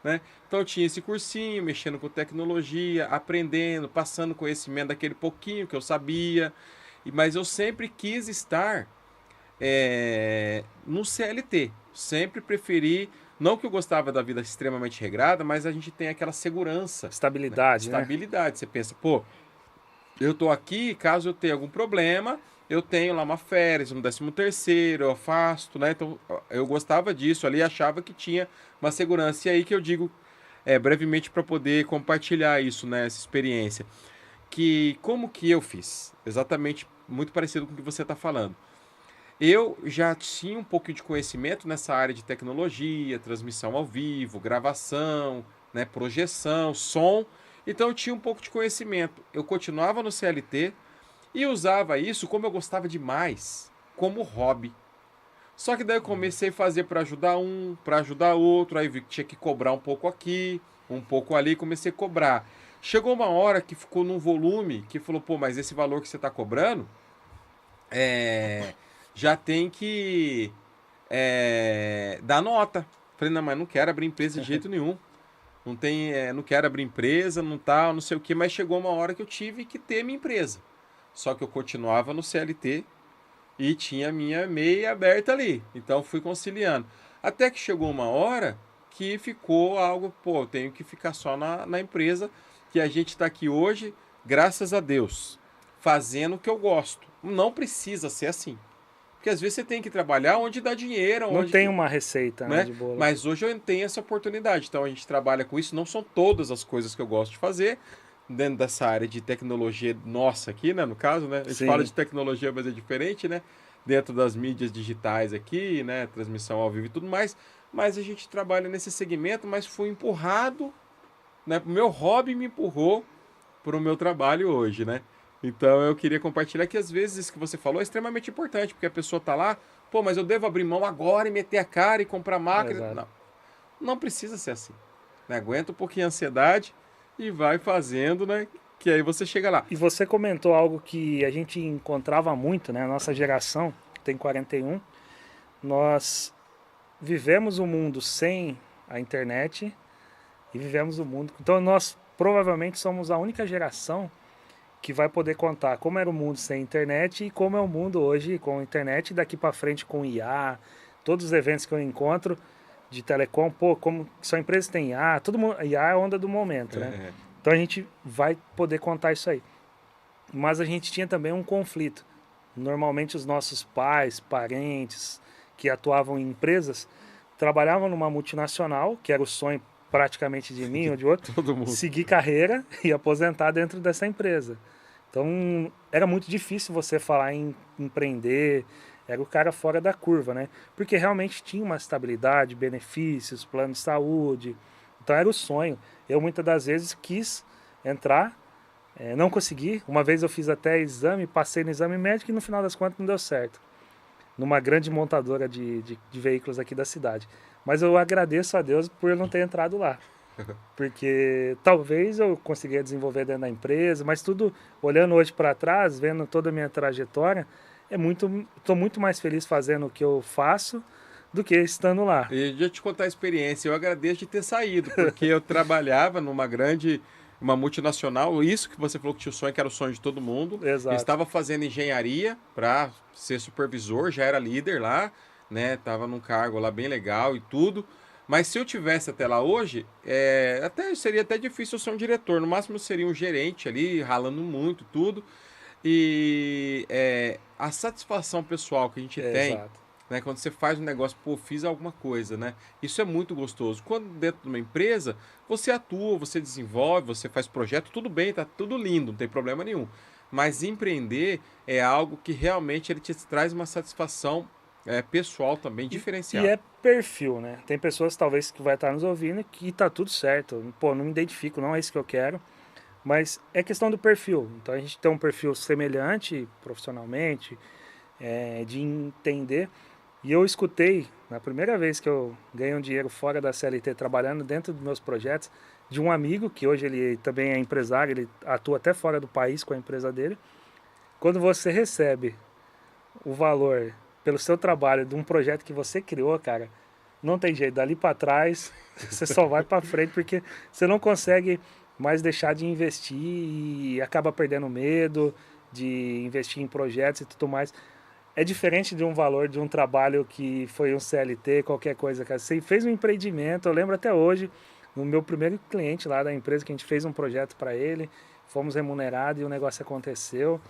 Né? Então, eu tinha esse cursinho, mexendo com tecnologia, aprendendo, passando conhecimento daquele pouquinho que eu sabia. Mas eu sempre quis estar no CLT. Sempre preferi... Não que eu gostava da vida extremamente regrada, mas a gente tem aquela segurança. Estabilidade, né? Estabilidade. Você pensa, pô, eu tô aqui, caso eu tenha algum problema, eu tenho lá uma férias, um 13º, eu afasto, né? Então, eu gostava disso ali, achava que tinha uma segurança. E aí que eu digo, brevemente, para poder compartilhar isso, né? Essa experiência. Como que eu fiz? Exatamente, muito parecido com o que você está falando. Eu já tinha um pouco de conhecimento nessa área de tecnologia, transmissão ao vivo, gravação, né, projeção, som. Então eu tinha um pouco de conhecimento. Eu continuava no CLT e usava isso, como eu gostava demais, como hobby. Só que daí eu comecei a fazer para ajudar um, para ajudar outro, aí vi que tinha que cobrar um pouco aqui, um pouco ali, comecei a cobrar. Chegou uma hora que ficou num volume que falou, pô, mas esse valor que você está cobrando já tem que dar nota. Falei, não, mas não quero abrir empresa de jeito nenhum. Não quero abrir empresa, não sei o que, mas chegou uma hora que eu tive que ter minha empresa. Só que eu continuava no CLT e tinha a minha MEI aberta ali. Então fui conciliando. Até que chegou uma hora que ficou algo, pô, eu tenho que ficar só na empresa, que a gente está aqui hoje, graças a Deus, fazendo o que eu gosto. Não precisa ser assim. Porque às vezes você tem que trabalhar onde dá dinheiro. Não tem uma receita, né, de bolo. Mas hoje eu tenho essa oportunidade. Então a gente trabalha com isso. Não são todas as coisas que eu gosto de fazer dentro dessa área de tecnologia nossa aqui, né? No caso, né? A gente fala de tecnologia, mas é diferente, né? Dentro das mídias digitais aqui, né? Transmissão ao vivo e tudo mais. Mas a gente trabalha nesse segmento, mas fui empurrado, né? O meu hobby me empurrou para o meu trabalho hoje, né? Então eu queria compartilhar que às vezes isso que você falou é extremamente importante, porque a pessoa tá lá, pô, mas eu devo abrir mão agora e meter a cara e comprar máquina. Exato. Não, não precisa ser assim. Né? Aguenta um pouquinho a ansiedade e vai fazendo, né? Que aí você chega lá. E você comentou algo que a gente encontrava muito, né? A nossa geração, tem 41, nós vivemos um mundo sem a internet e vivemos o mundo. Então nós provavelmente somos a única geração que vai poder contar como era o mundo sem internet e como é o mundo hoje com a internet, e daqui para frente com IA, todos os eventos que eu encontro de telecom, pô, como só empresas têm IA, todo mundo, IA é a onda do momento, né? Então a gente vai poder contar isso aí. Mas a gente tinha também um conflito. Normalmente os nossos pais, parentes que atuavam em empresas trabalhavam numa multinacional, que era o sonho praticamente de mim ou de outro, Todo mundo. seguir carreira e aposentar dentro dessa empresa. Então era muito difícil você falar em empreender, era o cara fora da curva, né? Porque realmente tinha uma estabilidade, benefícios, plano de saúde. Então era o sonho. Eu muitas das vezes quis entrar, não consegui. Uma vez eu fiz até exame, passei no exame médico e no final das contas não deu certo. Numa grande montadora de veículos aqui da cidade. Mas eu agradeço a Deus por eu não ter entrado lá. Porque talvez eu conseguia desenvolver dentro da empresa, mas tudo, olhando hoje para trás, vendo toda a minha trajetória, estou muito mais feliz fazendo o que eu faço do que estando lá. E deixa eu te contar a experiência. Eu agradeço de ter saído, porque eu trabalhava uma multinacional, isso que você falou que tinha o sonho, que era o sonho de todo mundo. Exato. Eu estava fazendo engenharia para ser supervisor, já era líder lá, né? Tava num cargo lá bem legal e tudo. Mas se eu tivesse até lá hoje, seria até difícil eu ser um diretor. No máximo eu seria um gerente ali, ralando muito, tudo. E a satisfação pessoal que a gente tem, Exato. né, quando você faz um negócio, pô, fiz alguma coisa, né? Isso é muito gostoso. Quando dentro de uma empresa, você atua, você desenvolve, você faz projeto, tudo bem, tá tudo lindo, não tem problema nenhum. Mas empreender é algo que realmente ele te traz uma satisfação pessoal também diferenciada. E é perfil, né? Tem pessoas talvez que vai estar nos ouvindo que tá tudo certo. Pô, não me identifico, não é isso que eu quero. Mas é questão do perfil. Então a gente tem um perfil semelhante profissionalmente, de entender. E eu escutei, na primeira vez que eu ganhei um dinheiro fora da CLT, trabalhando dentro dos meus projetos, de um amigo, que hoje ele também é empresário, ele atua até fora do país com a empresa dele. Quando você recebe o valor pelo seu trabalho de um projeto que você criou, cara, não tem jeito, dali para trás você só vai para frente, porque você não consegue mais deixar de investir e acaba perdendo medo de investir em projetos e tudo mais. É diferente de um valor de um trabalho que foi um CLT, qualquer coisa, cara. Você fez um empreendimento, eu lembro até hoje, no meu primeiro cliente lá da empresa, que a gente fez um projeto para ele, fomos remunerados e o negócio aconteceu.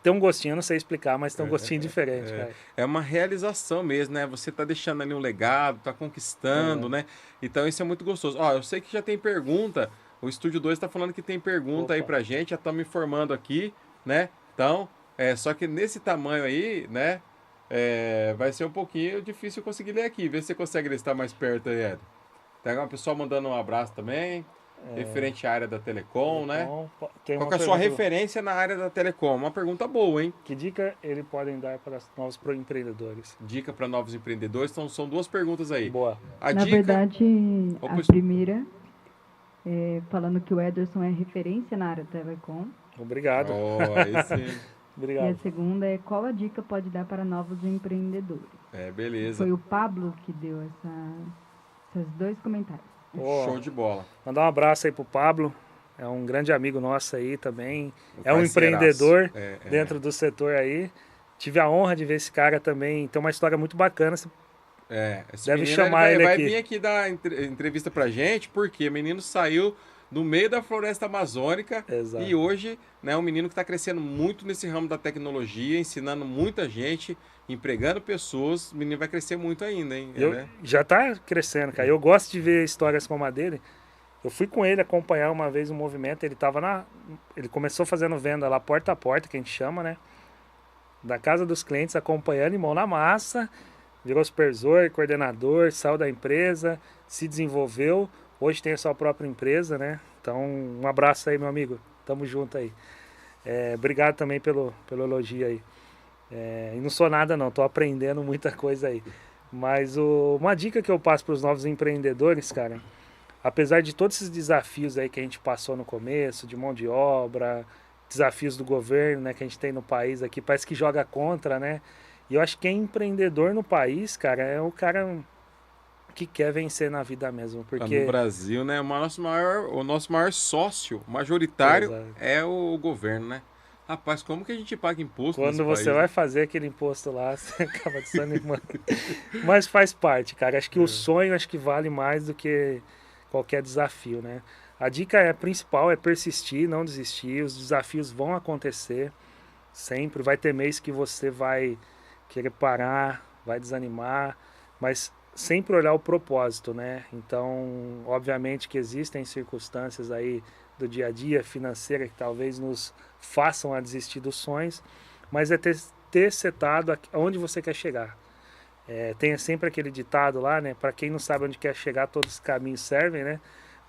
Tem um gostinho, eu não sei explicar, mas tem um gostinho diferente, cara. É uma realização mesmo, né? Você tá deixando ali um legado, tá conquistando, né? Então isso é muito gostoso. Ó, eu sei que já tem pergunta, o Estúdio 2 tá falando que tem pergunta aí pra gente, já estamos me informando aqui, né? Então, só que nesse tamanho aí, né? Vai ser um pouquinho difícil conseguir ler aqui. Vê se você consegue estar mais perto aí, Ed. Tem uma pessoa mandando um abraço também. Referente à área da telecom, né? Qual que é a sua referência na área da telecom? Uma pergunta boa, hein? Que dica ele podem dar para novos empreendedores? Dica para novos empreendedores. Então, são duas perguntas aí. Boa. Na verdade, a primeira falando que o Ederson é referência na área da telecom. Obrigado. Aí sim. Obrigado. E a segunda é qual a dica pode dar para novos empreendedores? Beleza. Foi o Pablo que deu esses dois comentários. Show de bola. Mandar um abraço aí pro Pablo, é um grande amigo nosso aí também, é um empreendedor dentro do setor aí. Tive a honra de ver esse cara também, tem uma história muito bacana. Deve chamar ele vai aqui. Vai vir aqui dar entrevista pra gente, porque o menino saiu do meio da floresta amazônica. Exato. E hoje, né, um menino que está crescendo muito nesse ramo da tecnologia, ensinando muita gente, empregando pessoas. O menino vai crescer muito ainda, hein? Já está crescendo, cara. Eu gosto de ver histórias como a dele. Eu fui com ele acompanhar uma vez um movimento, ele começou fazendo venda lá porta a porta, que a gente chama, né? Da casa dos clientes, acompanhando, e mão na massa, virou supervisor, coordenador, saiu da empresa, se desenvolveu. Hoje tem a sua própria empresa, né? Então, um abraço aí, meu amigo. Tamo junto aí. Obrigado também pelo elogio aí. E não sou nada não, estou aprendendo muita coisa aí. Mas uma dica que eu passo para os novos empreendedores, cara, apesar de todos esses desafios aí que a gente passou no começo, de mão de obra, desafios do governo, né, que a gente tem no país aqui, parece que joga contra, né? E eu acho que quem é empreendedor no país, cara, é o cara que quer vencer na vida mesmo, porque... No Brasil, né, o nosso maior sócio majoritário Exato. é o governo, né? Rapaz, como que a gente paga imposto nesse Quando você país, vai né? fazer aquele imposto lá, você acaba desanimando. Mas faz parte, cara. Acho que o sonho acho que vale mais do que qualquer desafio, né? A dica principal é persistir, não desistir. Os desafios vão acontecer sempre. Vai ter mês que você vai querer parar, vai desanimar, mas sempre olhar o propósito, né? Então, obviamente que existem circunstâncias aí do dia a dia financeira que talvez nos façam a desistir dos sonhos, mas é ter setado aonde você quer chegar. Tem sempre aquele ditado lá, né? Para quem não sabe onde quer chegar, todos os caminhos servem, né?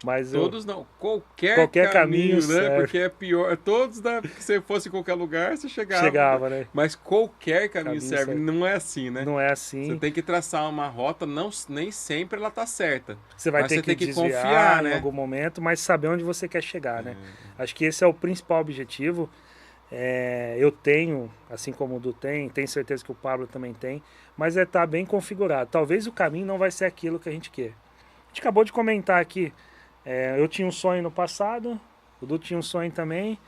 Mas Todos não, qualquer qualquer caminho caminho, né? serve. Porque é pior. Todos, né? Porque se fosse em qualquer lugar, você chegava. Chegava, né? Mas qualquer caminho Caminho serve. serve. Não é assim, né? Não é Você assim. tem que traçar uma rota, nem sempre ela tá certa. Você vai Mas ter você que tem que desviar confiar, em né? algum momento, mas saber onde você quer chegar, né? Acho que esse é o principal objetivo. Eu tenho, assim como o Du tem, tenho certeza que o Pablo também tem, mas estar bem configurado. Talvez o caminho não vai ser aquilo que a gente quer. A gente acabou de comentar aqui, eu tinha um sonho no passado, o Du tinha um sonho também,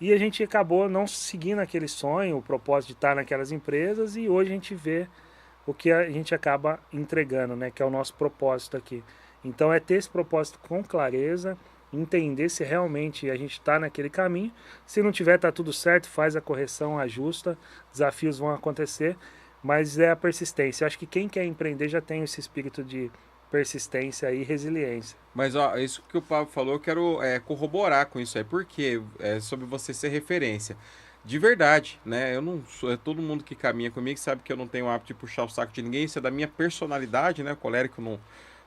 e a gente acabou não seguindo aquele sonho, o propósito de estar naquelas empresas, e hoje a gente vê o que a gente acaba entregando, né? Que é o nosso propósito aqui. Então é ter esse propósito com clareza, entender se realmente a gente está naquele caminho. Se não tiver, tá tudo certo, faz a correção, ajusta, desafios vão acontecer, mas é a persistência. Eu acho que quem quer empreender já tem esse espírito de persistência e resiliência. Mas ó, isso que o Pablo falou, eu quero corroborar com isso aí, porque é sobre você ser referência. De verdade, né? Eu não sou, todo mundo que caminha comigo sabe que eu não tenho o hábito de puxar o saco de ninguém, isso é da minha personalidade, né? O colérico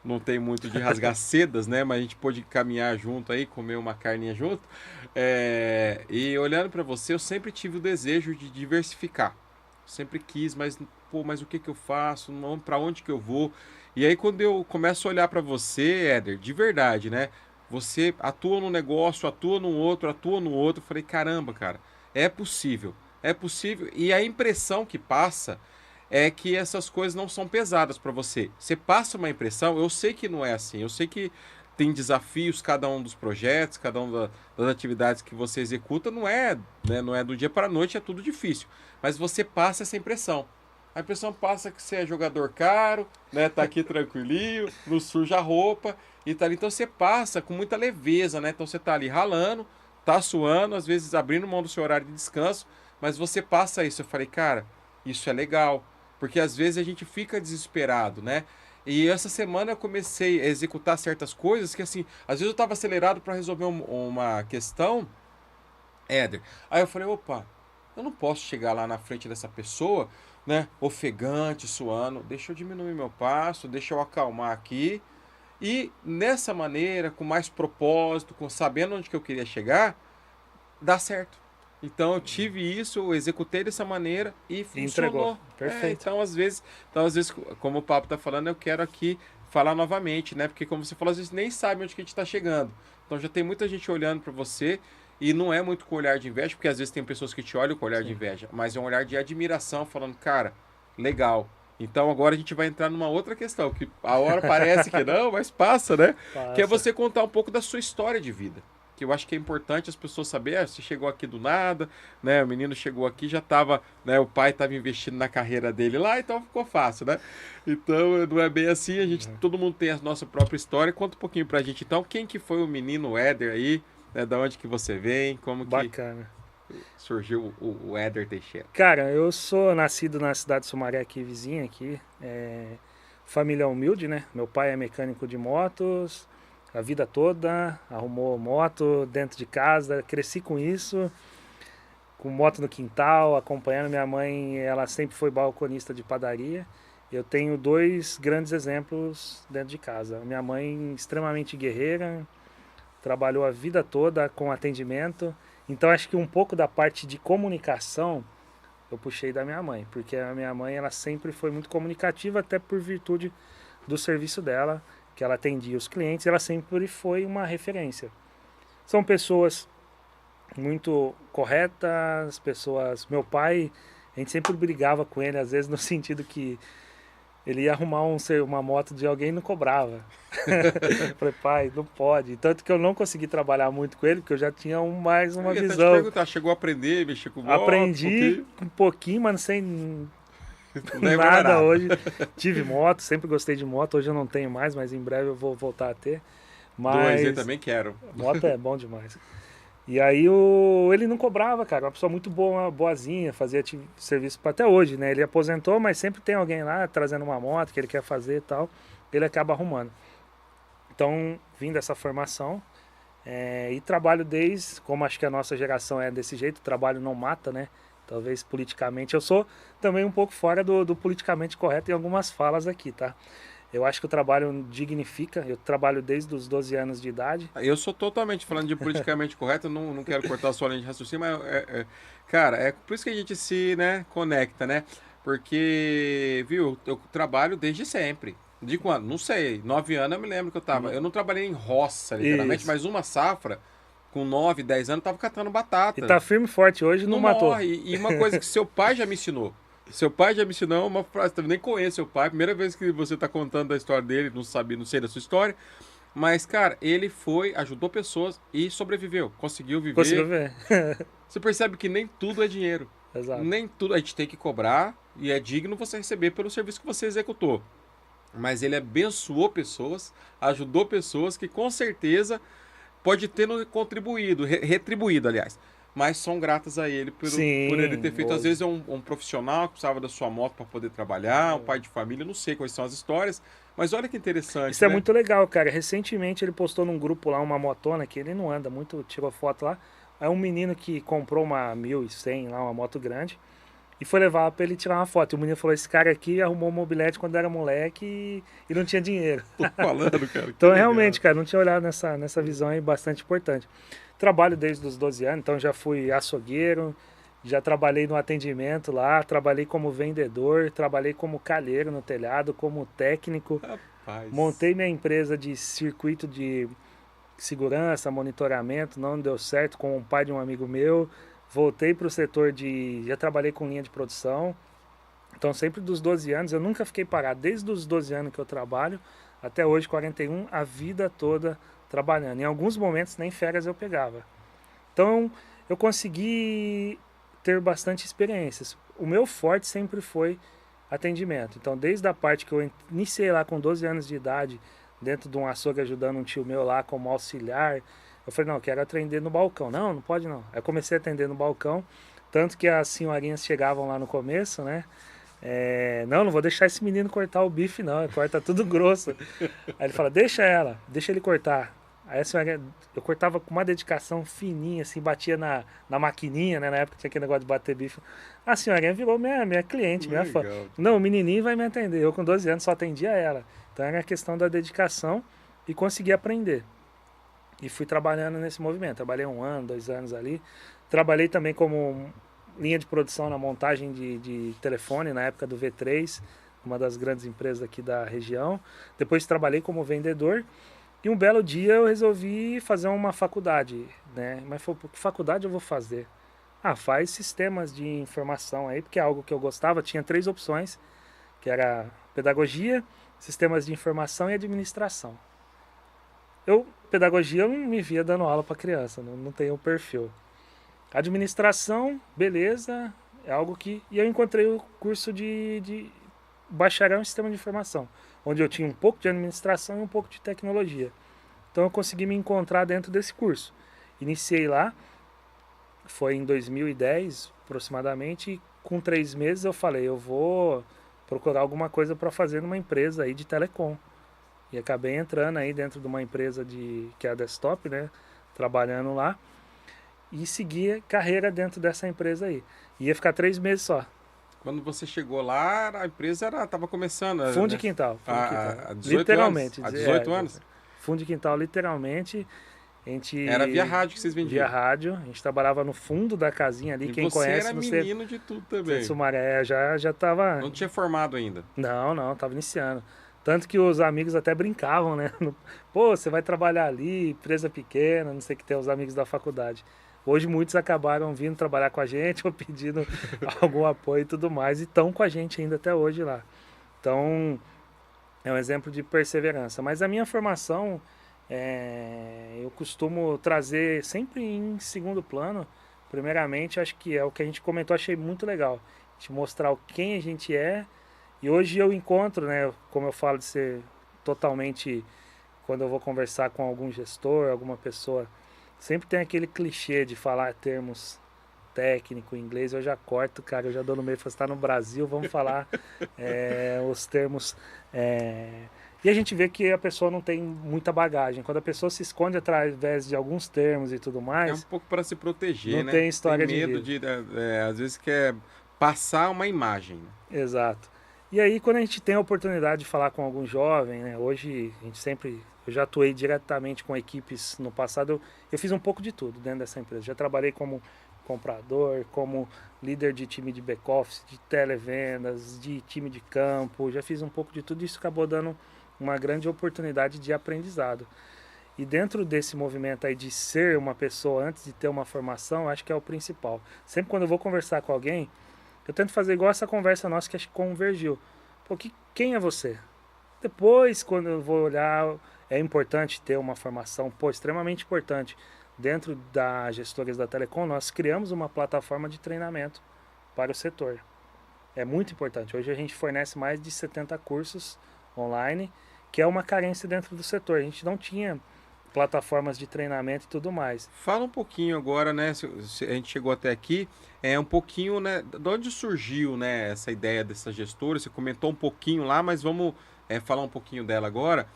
não tem muito de rasgar sedas, né? Mas a gente pôde caminhar junto aí, comer uma carninha junto. E olhando para você, eu sempre tive o desejo de diversificar. Sempre quis, mas pô, mas o que que eu faço? Para onde que eu vou? E aí quando eu começo a olhar para você, Éder, de verdade, né? Você atua num negócio, atua num outro, atua no outro. Eu falei, caramba, cara, é possível. É possível. E a impressão que passa é que essas coisas não são pesadas para você. Você passa uma impressão, eu sei que não é assim. Eu sei que tem desafios, cada um dos projetos, cada uma das atividades que você executa, não é, né, não é do dia para a noite, é tudo difícil. Mas você passa essa impressão. A impressão passa que você é jogador caro, né? Tá aqui tranquilinho, não suja a roupa e tal. Então você passa com muita leveza, né? Então você tá ali ralando, tá suando, às vezes abrindo mão do seu horário de descanso, mas você passa isso. Eu falei, cara, isso é legal, porque às vezes a gente fica desesperado, né? E essa semana eu comecei a executar certas coisas que, assim, às vezes eu tava acelerado para resolver uma questão, Éder. Aí eu falei, opa, eu não posso chegar lá na frente dessa pessoa, né, ofegante, suando. Deixa eu diminuir meu passo, deixa eu acalmar aqui. E nessa maneira, com mais propósito, com sabendo onde que eu queria chegar, dá certo. Então eu tive isso, eu executei dessa maneira e Entregou. funcionou. Perfeito. Então às vezes, como o Papo tá falando, eu quero aqui falar novamente, né? Porque como você falou, às vezes nem sabe onde que a gente está chegando. Então já tem muita gente olhando para você e não é muito com olhar de inveja, porque às vezes tem pessoas que te olham com olhar de inveja, mas é um olhar de admiração, falando, cara, legal. Então agora a gente vai entrar numa outra questão, que a hora parece que não, mas passa, né? Que é Passa. você contar um pouco da sua história de vida. Que eu acho que é importante as pessoas saberem, você chegou aqui do nada, né? O menino chegou aqui, já estava, né? O pai estava investindo na carreira dele lá, então ficou fácil, né? Então não é bem assim, todo mundo tem a nossa própria história. Conta um pouquinho pra gente então, quem que foi o menino Éder aí, né? Da onde que você vem, como Bacana. que surgiu o Éder Teixeira? Cara, eu sou nascido na cidade de Sumaré, aqui vizinha aqui. Família humilde, né? Meu pai é mecânico de motos, a vida toda, arrumou moto dentro de casa, cresci com isso, com moto no quintal, acompanhando minha mãe, ela sempre foi balconista de padaria. Eu tenho dois grandes exemplos dentro de casa. Minha mãe extremamente guerreira, trabalhou a vida toda com atendimento Então acho que um pouco da parte de comunicação eu puxei da minha mãe, porque a minha mãe ela sempre foi muito comunicativa, até por virtude do serviço dela, que ela atendia os clientes, ela sempre foi uma referência. São pessoas muito corretas, pessoas... Meu pai, a gente sempre brigava com ele, às vezes no sentido que ele ia arrumar uma moto de alguém e não cobrava. Falei, pai, não pode. Tanto que eu não consegui trabalhar muito com ele, porque eu já tinha mais uma Eu ia até te visão. perguntar, chegou a aprender, mexer com moto? Aprendi um pouquinho, mas sem lembra nada hoje. Tive moto, sempre gostei de moto. Hoje eu não tenho mais, mas em breve eu vou voltar a ter. Mas Eu também quero. moto é bom demais. E aí ele não cobrava, cara. Uma pessoa muito boa, boazinha, fazia serviço até hoje, né? Ele aposentou, mas sempre tem alguém lá trazendo uma moto que ele quer fazer e tal. Ele acaba arrumando. Então, vim dessa formação e trabalho desde, como acho que a nossa geração é desse jeito, o trabalho não mata, né? Talvez politicamente. Eu sou também um pouco fora do politicamente correto em algumas falas aqui, tá? Eu acho que o trabalho dignifica. Eu trabalho desde os 12 anos de idade. Eu sou totalmente falando de politicamente correto, não quero cortar a sua linha de raciocínio, mas, cara, é por isso que a gente se, né, conecta, né? Porque, viu, eu trabalho desde sempre. De quando? Não sei. 9 anos eu me lembro que eu tava. Eu não trabalhei em roça, literalmente, Isso. mas uma safra, com 9, 10 anos, eu tava catando batata. E tá firme e forte hoje, não matou. Morre. E uma coisa que seu pai já me ensinou. Seu pai já me ensinou uma frase, eu nem conheço seu pai, primeira vez que você tá contando a história dele, não sei da sua história, mas, cara, ele ajudou pessoas e sobreviveu, conseguiu viver. Conseguiu ver. Você percebe que nem tudo é dinheiro. Exato. Nem tudo, a gente tem que cobrar e é digno você receber pelo serviço que você executou. Mas ele abençoou pessoas, ajudou pessoas que com certeza pode ter contribuído, retribuído, aliás. Mas são gratas a ele por ele ter feito. Às vezes é um profissional que precisava da sua moto para poder trabalhar, um pai de família, não sei quais são as histórias. Mas olha que interessante. Isso é muito legal, cara. Recentemente ele postou num grupo lá uma motona que ele não anda muito, tirou foto lá. É um menino que comprou uma 1100 lá, uma moto grande, e foi levar pra ele tirar uma foto. E o menino falou: esse cara aqui arrumou um mobilete quando era moleque e não tinha dinheiro. Tô falando, cara. Então, realmente, cara, não tinha olhado nessa visão aí bastante importante. Trabalho desde os 12 anos, então já fui açougueiro, já trabalhei no atendimento lá, trabalhei como vendedor, trabalhei como calheiro no telhado, como técnico. Rapaz. Montei minha empresa de circuito de segurança, monitoramento, não deu certo com o pai de um amigo meu. Voltei para o setor já trabalhei com linha de produção. Então sempre dos 12 anos, eu nunca fiquei parado. Desde os 12 anos que eu trabalho, até hoje, 41, a vida toda trabalhando. Em alguns momentos nem férias eu pegava. Então eu consegui ter bastante experiências. O meu forte sempre foi atendimento. Então desde a parte que eu iniciei lá com 12 anos de idade, dentro de um açougue ajudando um tio meu lá como auxiliar, eu falei, não, eu quero atender no balcão. Não, não pode não. Aí eu comecei a atender no balcão, tanto que as senhorinhas chegavam lá no começo, né? Não vou deixar esse menino cortar o bife não, ele corta tudo grosso. Aí ele fala, deixa ele cortar. Aí a senhora, eu cortava com uma dedicação fininha, assim, batia na maquininha, né? Na época tinha aquele negócio de bater bife. A senhorinha virou minha cliente, minha fã. Não, o menininho vai me atender. Eu com 12 anos só atendia ela. Então era a questão da dedicação e consegui aprender. E fui trabalhando nesse movimento. Trabalhei 1 ano, 2 anos ali. Trabalhei também como linha de produção na montagem de telefone, na época do V3, uma das grandes empresas aqui da região. Depois trabalhei como vendedor. E um belo dia eu resolvi fazer uma faculdade, né? Mas falei, que faculdade eu vou fazer? Faz sistemas de informação aí, porque é algo que eu gostava. Tinha 3 opções, que era pedagogia, sistemas de informação e administração. Pedagogia, eu não me via dando aula para criança, não tenho o perfil. Administração, beleza, é algo que... E eu encontrei o curso de bacharel em sistema de informação, onde eu tinha um pouco de administração e um pouco de tecnologia. Então eu consegui me encontrar dentro desse curso. Iniciei lá, foi em 2010 aproximadamente, e com 3 meses eu falei, eu vou procurar alguma coisa para fazer numa empresa aí de telecom. E acabei entrando aí dentro de uma empresa que é a Desktop, né? Trabalhando lá. E segui carreira dentro dessa empresa aí. Ia ficar 3 meses só. Quando você chegou lá, a empresa estava começando. Fundo né? de quintal. Há 18 literalmente. anos? Há 18 anos? Fundo de quintal, literalmente. A gente Era via rádio que vocês vendiam? Via rádio. A gente trabalhava no fundo da casinha ali. E quem você conhece era no menino de tudo também. Sumaré, já tava... Não tinha formado ainda? Não, tava iniciando. Tanto que os amigos até brincavam, né? Pô, você vai trabalhar ali, empresa pequena, não sei o que, tem os amigos da faculdade. Hoje muitos acabaram vindo trabalhar com a gente ou pedindo algum apoio e tudo mais, e estão com a gente ainda até hoje lá. Então, é um exemplo de perseverança. Mas a minha formação, eu costumo trazer sempre em segundo plano. Primeiramente, acho que é o que a gente comentou, achei muito legal. Te mostrar quem a gente é. E hoje eu encontro, né, como eu falo de ser totalmente, quando eu vou conversar com algum gestor, alguma pessoa, sempre tem aquele clichê de falar termos técnico, em inglês, eu já corto, cara, eu já dou no meio, você está no Brasil, vamos falar os termos. E a gente vê que a pessoa não tem muita bagagem. Quando a pessoa se esconde através de alguns termos e tudo mais... É um pouco para se proteger, não né? Tem história tem medo de às vezes quer passar uma imagem. Exato. E aí, quando a gente tem a oportunidade de falar com algum jovem, né, hoje a gente sempre... Eu já atuei diretamente com equipes no passado, eu fiz um pouco de tudo dentro dessa empresa. Já trabalhei como comprador, como líder de time de back-office, de televendas, de time de campo, já fiz um pouco de tudo e isso acabou dando uma grande oportunidade de aprendizado. E dentro desse movimento aí de ser uma pessoa antes de ter uma formação, acho que é o principal. Sempre quando eu vou conversar com alguém, eu tento fazer igual essa conversa nossa que acho que convergiu. Pô, quem é você? Depois, quando eu vou olhar, é importante ter uma formação, pô, extremamente importante. Dentro da Gestores da Telecom, nós criamos uma plataforma de treinamento para o setor. É muito importante. Hoje a gente fornece mais de 70 cursos online, que é uma carência dentro do setor. A gente não tinha plataformas de treinamento e tudo mais. Fala um pouquinho agora, né? Se a gente chegou até aqui, um pouquinho, né? De onde surgiu, né, essa ideia dessa gestora? Você comentou um pouquinho lá, mas vamos falar um pouquinho dela agora.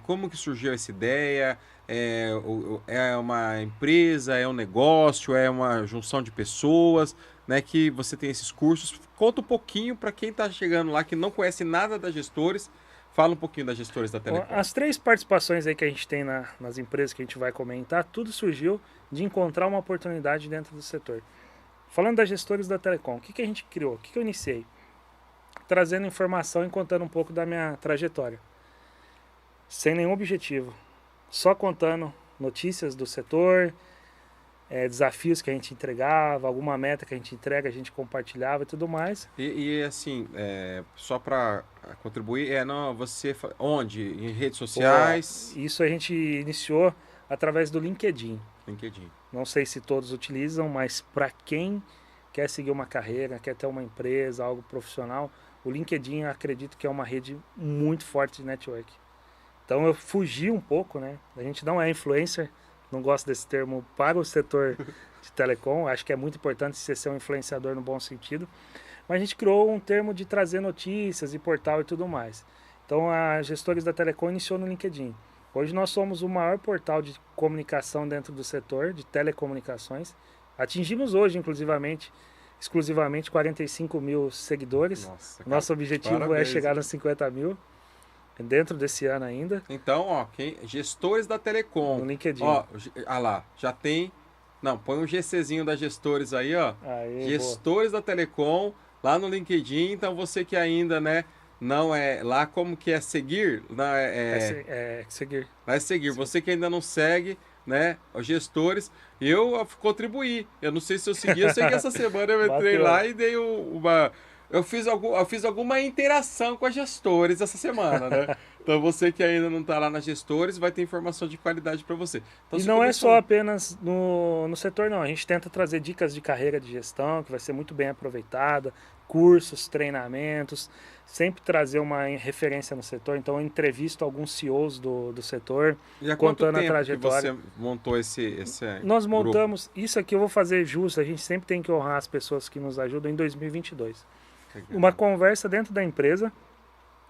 Como que surgiu essa ideia? É uma empresa? É um negócio? É uma junção de pessoas? Né, que você tem esses cursos? Conta um pouquinho para quem está chegando lá que não conhece nada da Gestores. Fala um pouquinho das Gestores da Telecom. As 3 participações aí que a gente tem nas empresas que a gente vai comentar, tudo surgiu de encontrar uma oportunidade dentro do setor. Falando das Gestores da Telecom, o que a gente criou? O que eu iniciei? Trazendo informação e contando um pouco da minha trajetória. Sem nenhum objetivo. Só contando notícias do setor, desafios que a gente entregava, alguma meta que a gente entrega, a gente compartilhava e tudo mais. E assim, só para contribuir, você onde? Em redes sociais? Isso a gente iniciou através do LinkedIn. LinkedIn. Não sei se todos utilizam, mas para quem quer seguir uma carreira, quer ter uma empresa, algo profissional, o LinkedIn, eu acredito que é uma rede muito forte de network. Então eu fugi um pouco, né? A gente não é influencer, não gosto desse termo para o setor de telecom, acho que é muito importante você ser um influenciador no bom sentido, mas a gente criou um termo de trazer notícias e portal e tudo mais. Então a Gestores da Telecom iniciou no LinkedIn. Hoje nós somos o maior portal de comunicação dentro do setor de telecomunicações. Atingimos hoje, exclusivamente 45 mil seguidores. Nossa, nosso objetivo parabéns, é chegar nos 50 mil. Dentro desse ano ainda. Então, Gestores da Telecom. No LinkedIn. Lá, já tem... Não, põe um GCzinho da Gestores aí, ó. Aí, Gestores da Telecom, lá no LinkedIn. Então, você que ainda, né, não é... Lá, como que é seguir? Seguir. Vai seguir. Sim. Você que ainda não segue, né, os Gestores, eu contribuí. Eu não sei se eu segui, eu sei que essa semana eu entrei lá e dei uma... Eu fiz alguma interação com as Gestores essa semana, né? Então você que ainda não está lá nas Gestores vai ter informação de qualidade para você. Então, e não é só apenas no setor, não. A gente tenta trazer dicas de carreira de gestão, que vai ser muito bem aproveitada, cursos, treinamentos, sempre trazer uma referência no setor. Então eu entrevisto alguns CEOs do setor, e contando a trajetória. Que você montou esse Nós montamos, grupo? Isso aqui eu vou fazer justo, a gente sempre tem que honrar as pessoas que nos ajudam em 2022. Legal. Uma conversa dentro da empresa,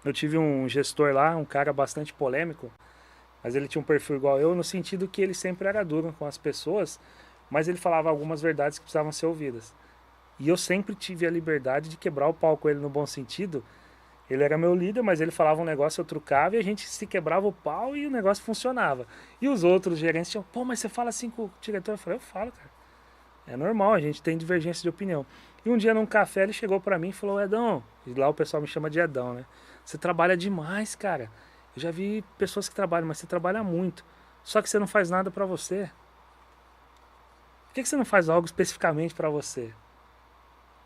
eu tive um gestor lá, um cara bastante polêmico, mas ele tinha um perfil igual eu, no sentido que ele sempre era duro com as pessoas, mas ele falava algumas verdades que precisavam ser ouvidas. E eu sempre tive a liberdade de quebrar o pau com ele no bom sentido, Ele era meu líder, mas ele falava um negócio, eu trucava e a gente se quebrava o pau e o negócio funcionava. E os outros gerentes tinham, pô, mas você fala assim com o diretor? Eu falei, eu falo, cara. É normal, a gente tem divergência de opinião. E um dia num café ele chegou pra mim e falou, Edão, e lá o pessoal me chama de Edão, né? Você trabalha demais, cara. Eu já vi pessoas que trabalham, mas você trabalha muito. Só que você não faz nada pra você. Por que você não faz algo especificamente pra você?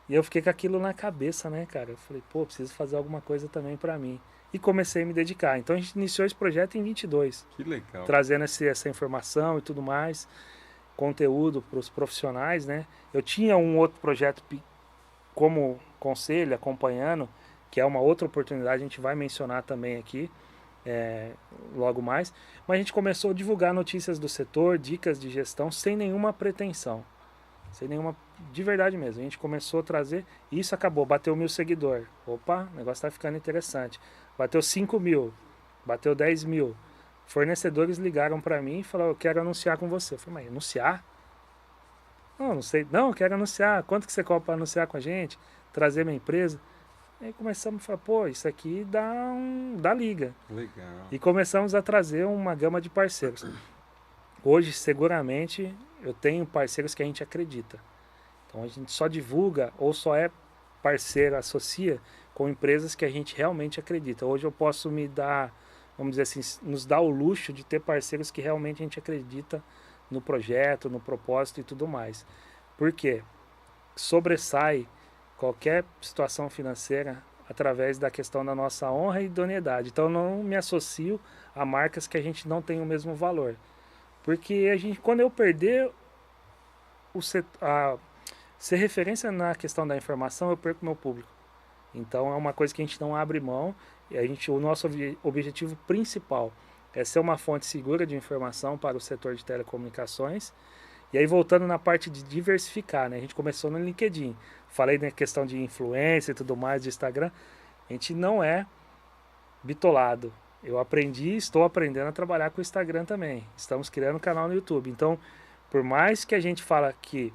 E eu fiquei com aquilo na cabeça, né, cara? Eu falei, pô, preciso fazer alguma coisa também pra mim. E comecei a me dedicar. Então a gente iniciou esse projeto em 22, Que legal. trazendo essa informação e tudo mais, conteúdo para os profissionais, né? Eu tinha um outro projeto como conselho, acompanhando, que é uma outra oportunidade, a gente vai mencionar também aqui, logo mais. Mas a gente começou a divulgar notícias do setor, dicas de gestão, sem nenhuma pretensão. Sem nenhuma, de verdade mesmo. A gente começou a trazer, e isso acabou, bateu 1.000 seguidores. Opa, o negócio tá ficando interessante. Bateu 5.000, bateu 10.000. Fornecedores ligaram para mim e falaram, eu quero anunciar com você. Eu falei, mas anunciar? Não, não sei. Não, eu quero anunciar. Quanto que você cobra para anunciar com a gente? Trazer minha empresa? Aí começamos a falar, pô, isso aqui dá liga. Legal. E começamos a trazer uma gama de parceiros. Hoje, seguramente, eu tenho parceiros que a gente acredita. Então a gente só divulga ou só é parceiro, associa com empresas que a gente realmente acredita. Hoje eu posso me dar, vamos dizer assim, nos dar o luxo de ter parceiros que realmente a gente acredita no projeto, no propósito e tudo mais. Por quê? Sobressai qualquer situação financeira através da questão da nossa honra e idoneidade. Então eu não me associo a marcas que a gente não tem o mesmo valor. Porque a gente, quando eu perder ser referência na questão da informação, eu perco meu público. Então é uma coisa que a gente não abre mão. E o nosso objetivo principal é ser uma fonte segura de informação para o setor de telecomunicações. E aí voltando na parte de diversificar, né? A gente começou no LinkedIn. Falei na questão de influência e tudo mais, de Instagram. A gente não é bitolado. Eu estou aprendendo a trabalhar com o Instagram também. Estamos criando um canal no YouTube. Então, por mais que a gente fala que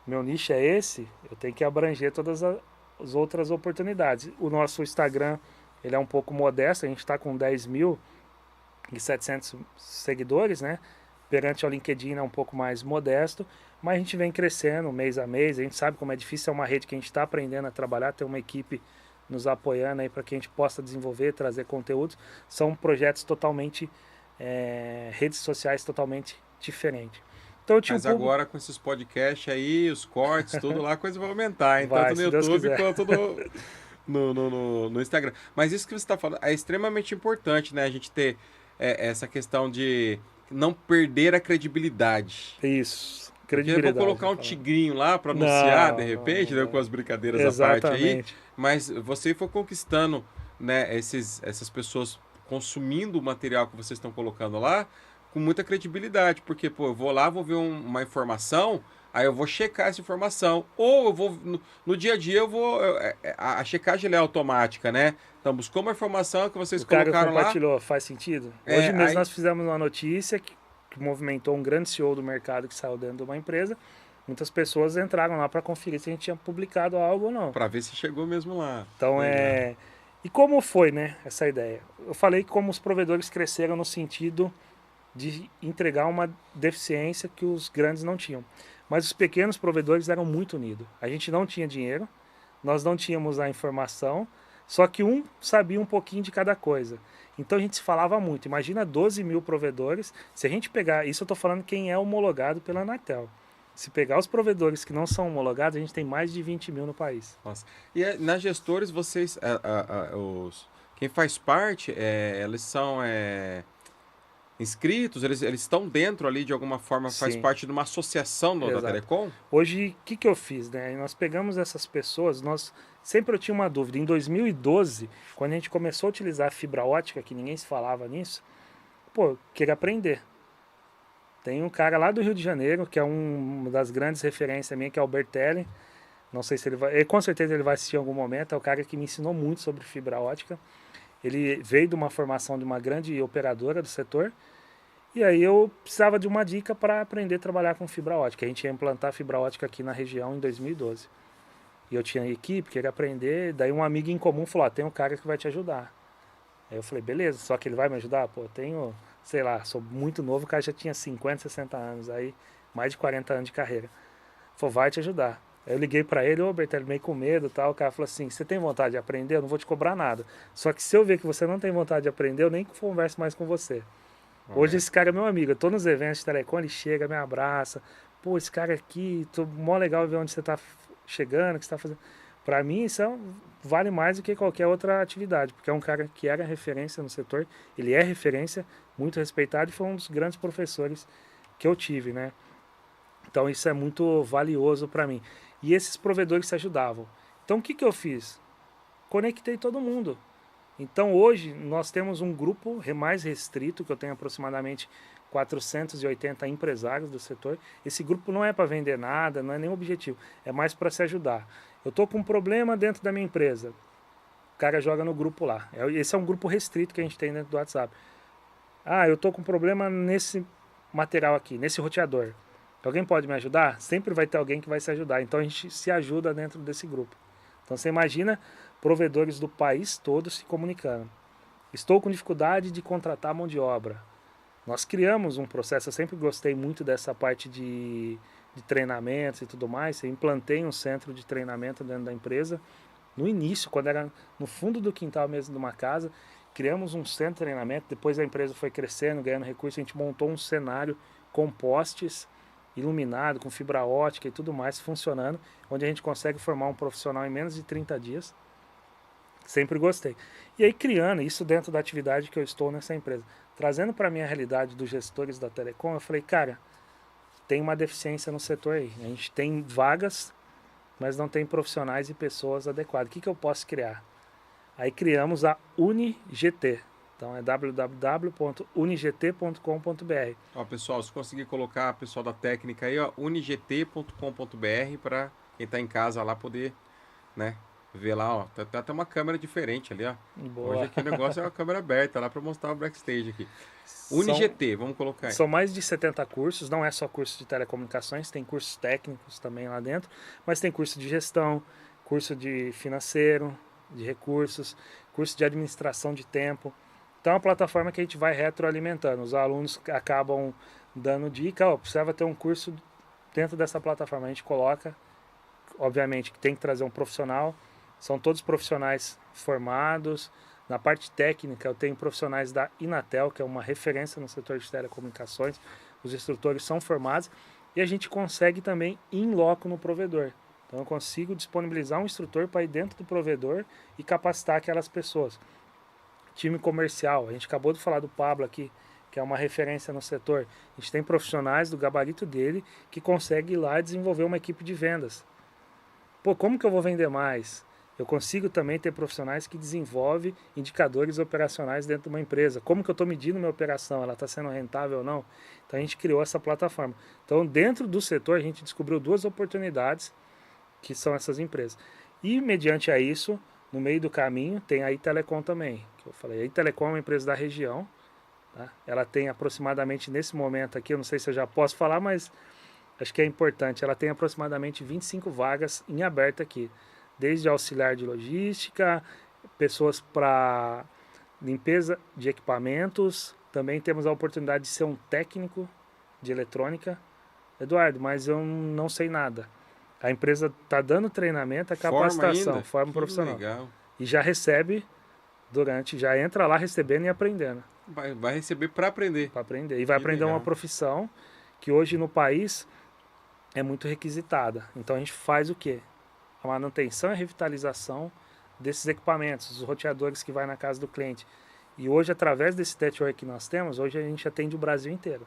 meu nicho é esse, eu tenho que abranger todas as outras oportunidades. O nosso Instagram, ele é um pouco modesto, a gente está com 10.700 seguidores, né? Perante ao LinkedIn é um pouco mais modesto, mas a gente vem crescendo mês a mês, a gente sabe como é difícil, é uma rede que a gente está aprendendo a trabalhar, tem uma equipe nos apoiando aí para que a gente possa desenvolver, trazer conteúdos. São projetos totalmente, redes sociais totalmente diferentes. Então, Mas agora com esses podcasts aí, os cortes, tudo lá, a coisa vai aumentar, hein? Vai, Tanto no YouTube quanto no Instagram. Mas isso que você está falando é extremamente importante, né? A gente ter essa questão de não perder a credibilidade. Isso, credibilidade. Eu vou colocar um tigrinho lá para anunciar, de repente, não, né, com as brincadeiras exatamente à parte aí. Mas você foi conquistando, né, essas pessoas consumindo o material que vocês estão colocando lá com muita credibilidade, porque, pô, eu vou lá, vou ver uma informação, aí eu vou checar essa informação, ou eu vou, no dia a dia, eu vou, a checagem é automática, né? Então, buscou uma informação que vocês colocaram lá. O cara compartilhou, faz sentido? Hoje mesmo nós fizemos uma notícia que movimentou um grande CEO do mercado que saiu dentro de uma empresa. Muitas pessoas entraram lá para conferir se a gente tinha publicado algo ou não. Para ver se chegou mesmo lá. Então, E como foi, né, essa ideia? Eu falei que como os provedores cresceram no sentido de entregar uma deficiência que os grandes não tinham. Mas os pequenos provedores eram muito unidos. A gente não tinha dinheiro, nós não tínhamos a informação, só que um sabia um pouquinho de cada coisa. Então a gente se falava muito. Imagina 12.000 provedores. Se a gente pegar, isso eu estou falando quem é homologado pela Anatel. Se pegar os provedores que não são homologados, a gente tem mais de 20.000 no país. Nossa. E nas gestores, vocês, quem faz parte, eles são inscritos, eles estão dentro ali de alguma forma, faz parte de uma associação da Telecom? Hoje, o que eu fiz, né? Nós pegamos essas pessoas, sempre eu tinha uma dúvida. Em 2012, quando a gente começou a utilizar a fibra ótica, que ninguém se falava nisso, pô, eu queria aprender. Tem um cara lá do Rio de Janeiro, que é uma das grandes referências minha, que é o Bertelli. Não sei se ele vai... com certeza ele vai assistir em algum momento. É o cara que me ensinou muito sobre fibra ótica. Ele veio de uma formação de uma grande operadora do setor. E aí eu precisava de uma dica para aprender a trabalhar com fibra ótica. A gente ia implantar fibra ótica aqui na região em 2012. e eu tinha equipe, queria aprender, daí um amigo em comum falou, tem um cara que vai te ajudar. Aí eu falei, beleza, só que ele vai me ajudar? Pô, eu tenho, sei lá, sou muito novo, o cara já tinha 50, 60 anos, aí mais de 40 anos de carreira. Falou, vai te ajudar. Aí eu liguei pra ele, ô Bertelli, meio com medo e tal, o cara falou assim, você tem vontade de aprender? Eu não vou te cobrar nada. Só que se eu ver que você não tem vontade de aprender, eu nem converso mais com você. Hoje esse cara é meu amigo, eu tô nos eventos de telecom, ele chega, me abraça, pô, esse cara aqui, tô mó legal ver onde você tá chegando, o que você tá fazendo. Pra mim isso vale mais do que qualquer outra atividade, porque é um cara que era referência no setor, ele é referência, muito respeitado e foi um dos grandes professores que eu tive, né? Então isso é muito valioso para mim. E esses provedores se ajudavam. Então o que eu fiz? Conectei todo mundo. Então hoje nós temos um grupo mais restrito, que eu tenho aproximadamente 480 empresários do setor. Esse grupo não é para vender nada, não é nenhum objetivo, é mais para se ajudar. Eu estou com um problema dentro da minha empresa, o cara joga no grupo lá. Esse é um grupo restrito que a gente tem dentro do WhatsApp. Ah, eu estou com um problema nesse material aqui, nesse roteador. Alguém pode me ajudar? Sempre vai ter alguém que vai se ajudar. Então a gente se ajuda dentro desse grupo. Então você imagina provedores do país todo se comunicando. Estou com dificuldade de contratar mão de obra. Nós criamos um processo, eu sempre gostei muito dessa parte de treinamentos e tudo mais. Eu implantei um centro de treinamento dentro da empresa. No início, quando era no fundo do quintal mesmo de uma casa, criamos um centro de treinamento. Depois a empresa foi crescendo, ganhando recursos. A gente montou um cenário com postes iluminado, com fibra ótica e tudo mais funcionando, onde a gente consegue formar um profissional em menos de 30 dias. Sempre gostei. E aí criando isso dentro da atividade que eu estou nessa empresa, trazendo para a minha realidade dos gestores da telecom, eu falei, cara, tem uma deficiência no setor aí. A gente tem vagas, mas não tem profissionais e pessoas adequadas. O que eu posso criar? Aí criamos a UniGT. Então é www.unigt.com.br. Ó, pessoal, se conseguir colocar o pessoal da técnica aí, ó, unigt.com.br para quem está em casa lá poder, né, ver lá, ó. Tem até uma câmera diferente ali, ó. Boa. Hoje aqui o negócio é uma câmera aberta lá para mostrar o backstage aqui. UniGT, vamos colocar aí. São mais de 70 cursos, não é só curso de telecomunicações, tem cursos técnicos também lá dentro, mas tem curso de gestão, curso de financeiro, de recursos, curso de administração de tempo. Então é uma plataforma que a gente vai retroalimentando. Os alunos acabam dando dica, ó, precisava ter um curso dentro dessa plataforma. A gente coloca, obviamente, que tem que trazer um profissional. São todos profissionais formados. Na parte técnica, eu tenho profissionais da Inatel, que é uma referência no setor de telecomunicações. Os instrutores são formados e a gente consegue também ir in loco no provedor. Então eu consigo disponibilizar um instrutor para ir dentro do provedor e capacitar aquelas pessoas. Time comercial, a gente acabou de falar do Pablo aqui, que é uma referência no setor. A gente tem profissionais do gabarito dele que conseguem ir lá e desenvolver uma equipe de vendas. Pô, como que eu vou vender mais? Eu consigo também ter profissionais que desenvolvem indicadores operacionais dentro de uma empresa. Como que eu estou medindo minha operação? Ela está sendo rentável ou não? Então a gente criou essa plataforma. Então dentro do setor a gente descobriu duas oportunidades que são essas empresas. E mediante a isso, no meio do caminho, tem a Itelecom também. Que eu falei, a Itelecom é uma empresa da região. Tá? Ela tem aproximadamente, nesse momento aqui, eu não sei se eu já posso falar, mas acho que é importante. Ela tem aproximadamente 25 vagas em aberto aqui. Desde auxiliar de logística, pessoas para limpeza de equipamentos. Também temos a oportunidade de ser um técnico de eletrônica. Eduardo, mas eu não sei nada. A empresa está dando treinamento, a capacitação, forma profissional. Legal. E já recebe já entra lá recebendo e aprendendo. Vai receber para aprender. Para aprender. E vai aprender legal. Uma profissão que hoje no país é muito requisitada. Então a gente faz o quê? A manutenção e revitalização desses equipamentos, os roteadores que vai na casa do cliente. E hoje, através desse network que nós temos, hoje a gente atende o Brasil inteiro.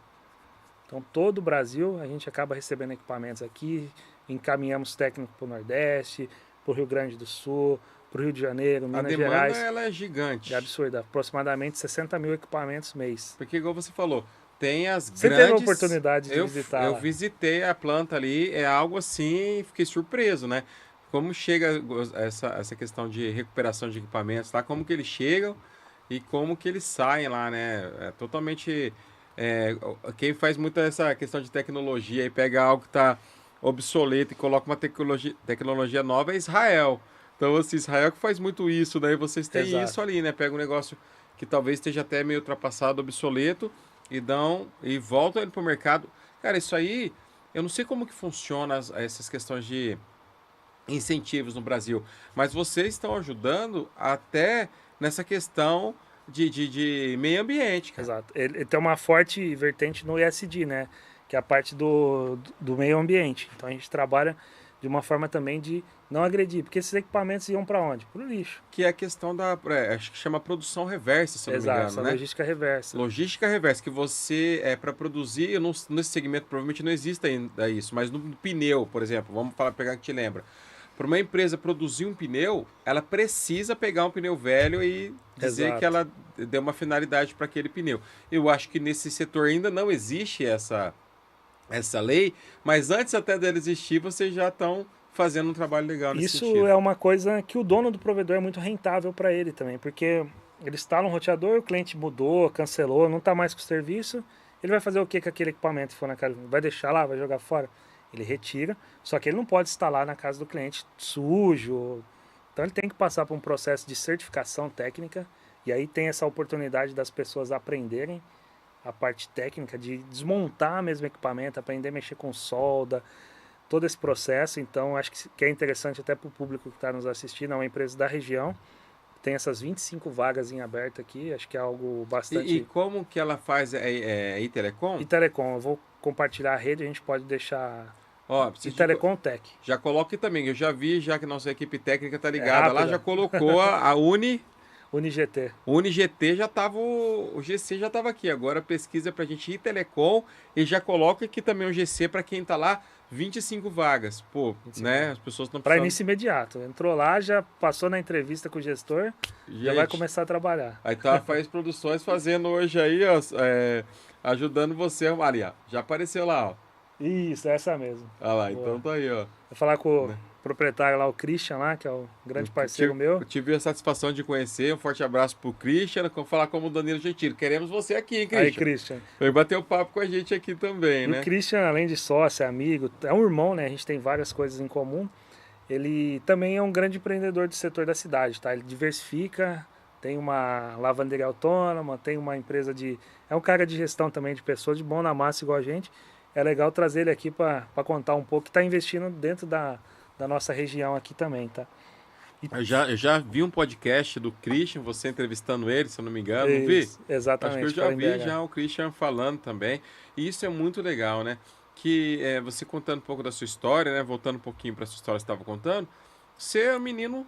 Então todo o Brasil a gente acaba recebendo equipamentos aqui, encaminhamos técnico para o Nordeste, para o Rio Grande do Sul, para o Rio de Janeiro, Minas Gerais. A demanda ela é gigante. É absurda, aproximadamente 60 mil equipamentos mês. Porque igual você falou, tem as você grandes... Você teve a oportunidade de visitar Eu lá. visitei a planta ali, é algo assim, fiquei surpreso, né? Como chega essa questão de recuperação de equipamentos lá, como que eles chegam e como que eles saem lá, né? É totalmente... quem faz muito essa questão de tecnologia e pega algo que está obsoleta e coloca uma tecnologia nova é Israel. Então, assim, Israel que faz muito isso, daí vocês têm Exato. isso ali, né? Pega um negócio que talvez esteja até meio ultrapassado, obsoleto, e voltam ele pro mercado. Cara, isso aí, eu não sei como que funciona essas questões de incentivos no Brasil, mas vocês estão ajudando até nessa questão de meio ambiente, cara. Exato. Ele tem uma forte vertente no ESG, né? Que é a parte do meio ambiente. Então a gente trabalha de uma forma também de não agredir, porque esses equipamentos iam para onde? Para o lixo. Que é a questão acho que chama produção reversa, se eu não me Exato, engano, essa né? logística reversa. Logística reversa, que você, para produzir, nesse segmento provavelmente não existe ainda isso, mas no pneu, por exemplo, vamos pegar que te lembra. Para uma empresa produzir um pneu, ela precisa pegar um pneu velho e dizer Exato. que ela deu uma finalidade para aquele pneu. Eu acho que nesse setor ainda não existe essa lei, mas antes até dela existir, vocês já estão fazendo um trabalho legal nesse Isso sentido. é uma coisa que o dono do provedor é muito rentável para ele também, porque ele instala um roteador, o cliente mudou, cancelou, não está mais com o serviço, ele vai fazer o que com aquele equipamento se for na casa? Vai deixar lá, vai jogar fora? Ele retira, só que ele não pode instalar na casa do cliente sujo. Então ele tem que passar por um processo de certificação técnica, e aí tem essa oportunidade das pessoas aprenderem a parte técnica de desmontar mesmo o equipamento, aprender a mexer com solda, todo esse processo. Então acho que é interessante até para o público que está nos assistindo, é uma empresa da região, tem essas 25 vagas em aberto aqui, acho que é algo bastante... E como que ela faz? E Telecom? E Telecom, eu vou compartilhar a rede, a gente pode deixar... Ó, E Telecom Tech. já coloque também, eu já vi, já que nossa equipe técnica tá ligada lá, rápida. já colocou a UniGT. UniGT já tava, o GC já tava aqui, agora pesquisa pra gente ir Telecom e já coloca aqui também o GC para quem tá lá, 25 vagas, pô, 25. Né, as pessoas estão Para precisando... início imediato, entrou lá, já passou na entrevista com o gestor, já vai começar a trabalhar. Aí tá a Faz Produções fazendo hoje aí, ó, ajudando você, Maria, já apareceu lá, ó. Isso, essa mesmo. Olha lá, Boa. então tá aí, ó. Vou falar com o proprietário lá, o Christian lá, que é o grande parceiro meu. Eu tive a satisfação de conhecer, um forte abraço pro Christian, vou falar como o Danilo Gentili. Queremos você aqui, hein, Christian? Aí, Christian. Vai bater o papo com a gente aqui também, E né? o Christian, além de sócio, é amigo, é um irmão, né? A gente tem várias coisas em comum. Ele também é um grande empreendedor do setor da cidade, tá? Ele diversifica, tem uma lavanderia autônoma, tem uma empresa de... É um cara de gestão também, de pessoas de bom na massa igual a gente. É legal trazer ele aqui para contar um pouco, que está investindo dentro da nossa região aqui também, tá? Eu já vi um podcast do Christian, você entrevistando ele, se eu não me engano, não vi? Exatamente. Acho que eu já vi já o Christian falando também. E isso é muito legal, né? Que você contando um pouco da sua história, né? Voltando um pouquinho para a sua história que você estava contando, você é um menino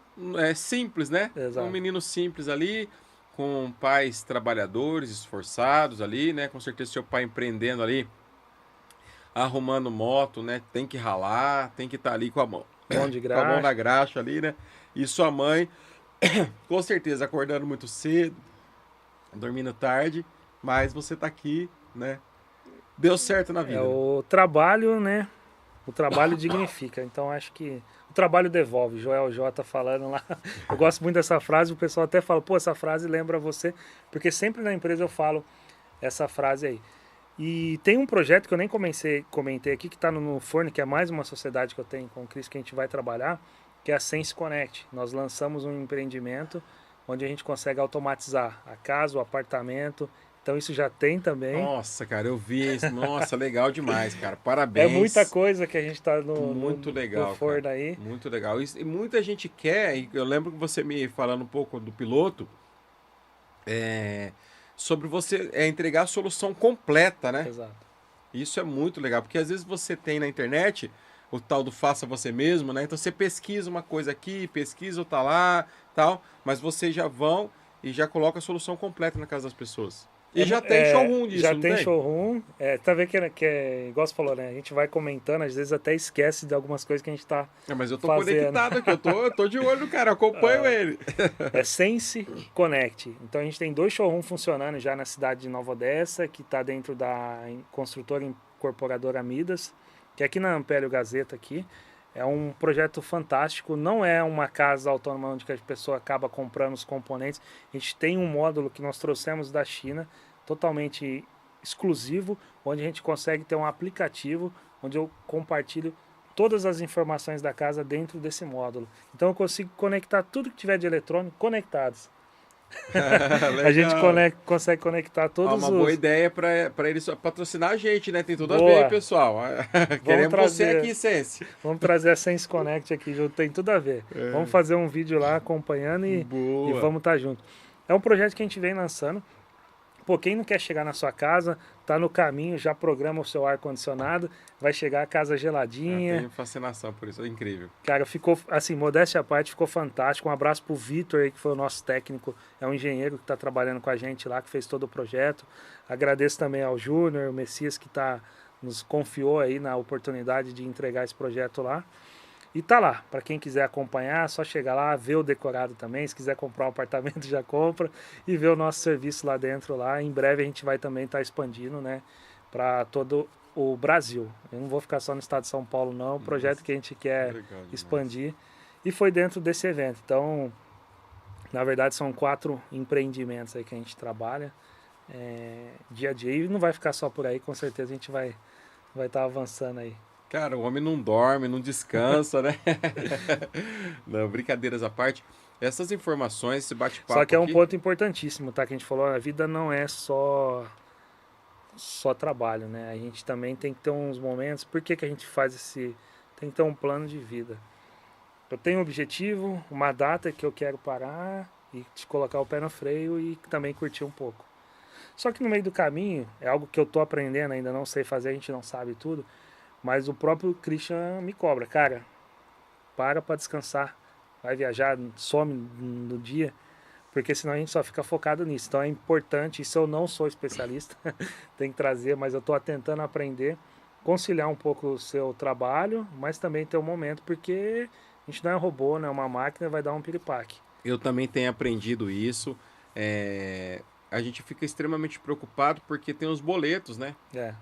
simples, né? Exato. Um menino simples ali, com pais trabalhadores, esforçados ali, né? Com certeza seu pai empreendendo ali, arrumando moto, né? Tem que ralar, tem que estar ali com a mão. De com a mão na graxa ali, né? E sua mãe, com certeza, acordando muito cedo, dormindo tarde, mas você tá aqui, né? Deu certo na vida. O trabalho, né? O trabalho dignifica. Então acho que o trabalho devolve. Joel J falando lá. Eu gosto muito dessa frase, o pessoal até fala, pô, essa frase lembra você, porque sempre na empresa eu falo essa frase aí. E tem um projeto que eu nem comentei aqui, que está no Forno, que é mais uma sociedade que eu tenho com o Cris, que a gente vai trabalhar, que é a Sense Connect. Nós lançamos um empreendimento onde a gente consegue automatizar a casa, o apartamento. Então isso já tem também. Nossa, cara, eu vi isso. Nossa, legal demais, cara. Parabéns. É muita coisa que a gente está muito legal, no Forno cara. aí. Muito legal. E muita gente quer, e eu lembro que você me falando um pouco do piloto, sobre você entregar a solução completa, né? Exato. Isso é muito legal, porque às vezes você tem na internet o tal do faça você mesmo, né? Então você pesquisa uma coisa aqui, pesquisa outra lá, tal, mas vocês já vão e já coloca a solução completa na casa das pessoas. E já tem showroom disso, já não tem showroom. Tá vendo que igual você falou, né? A gente vai comentando, às vezes até esquece de algumas coisas que a gente tá mas eu tô fazendo. Conectado aqui, eu tô de olho no cara, eu acompanho ele. É Sense Connect. Então a gente tem 2 showrooms funcionando já na cidade de Nova Odessa, que está dentro da construtora incorporadora Midas, que é aqui na Ampélio Gazeta aqui. É um projeto fantástico, não é uma casa autônoma onde a pessoa acaba comprando os componentes. A gente tem um módulo que nós trouxemos da China, totalmente exclusivo, onde a gente consegue ter um aplicativo onde eu compartilho todas as informações da casa dentro desse módulo. Então eu consigo conectar tudo que tiver de eletrônico conectados. A gente consegue conectar todos uma boa ideia para eles patrocinar a gente, né? Tem tudo a Boa. ver, pessoal. Queremos você trazer. aqui, Sense. Vamos trazer a Sense Connect aqui junto, tem tudo a ver. Vamos fazer um vídeo lá acompanhando e vamos estar junto. É um projeto que a gente vem lançando. Pô, quem não quer chegar na sua casa, tá no caminho, já programa o seu ar-condicionado, vai chegar a casa geladinha. Eu tenho fascinação por isso, é incrível. Cara, ficou, assim, modéstia à parte, ficou fantástico. Um abraço pro Vitor aí, que foi o nosso técnico, é um engenheiro que está trabalhando com a gente lá, que fez todo o projeto. Agradeço também ao Júnior, o Messias, que nos confiou aí na oportunidade de entregar esse projeto lá. E tá lá, para quem quiser acompanhar, só chegar lá, ver o decorado também. Se quiser comprar um apartamento, já compra e ver o nosso serviço lá dentro lá. Em breve a gente vai também estar expandindo, né, para todo o Brasil. Eu não vou ficar só no estado de São Paulo não, é um projeto que a gente quer expandir. E foi dentro desse evento. Então, na verdade são 4 empreendimentos aí que a gente trabalha dia a dia. E não vai ficar só por aí, com certeza a gente vai estar avançando aí. Cara, o homem não dorme, não descansa, né? Não, brincadeiras à parte. Essas informações, esse bate-papo Só que é um aqui... ponto importantíssimo, tá? Que a gente falou, a vida não é só trabalho, né? A gente também tem que ter uns momentos... Por que a gente faz esse... Tem que ter um plano de vida. Eu tenho um objetivo, uma data que eu quero parar e te colocar o pé no freio e também curtir um pouco. Só que no meio do caminho, é algo que eu tô aprendendo, ainda não sei fazer, a gente não sabe tudo... Mas o próprio Christian me cobra, cara, para descansar, vai viajar, some no dia, porque senão a gente só fica focado nisso. Então é importante, isso eu não sou especialista, tem que trazer, mas eu estou tentando aprender, conciliar um pouco o seu trabalho, mas também ter um momento, porque a gente não é robô, não é uma máquina, vai dar um piripaque. Eu também tenho aprendido isso, a gente fica extremamente preocupado porque tem os boletos, né?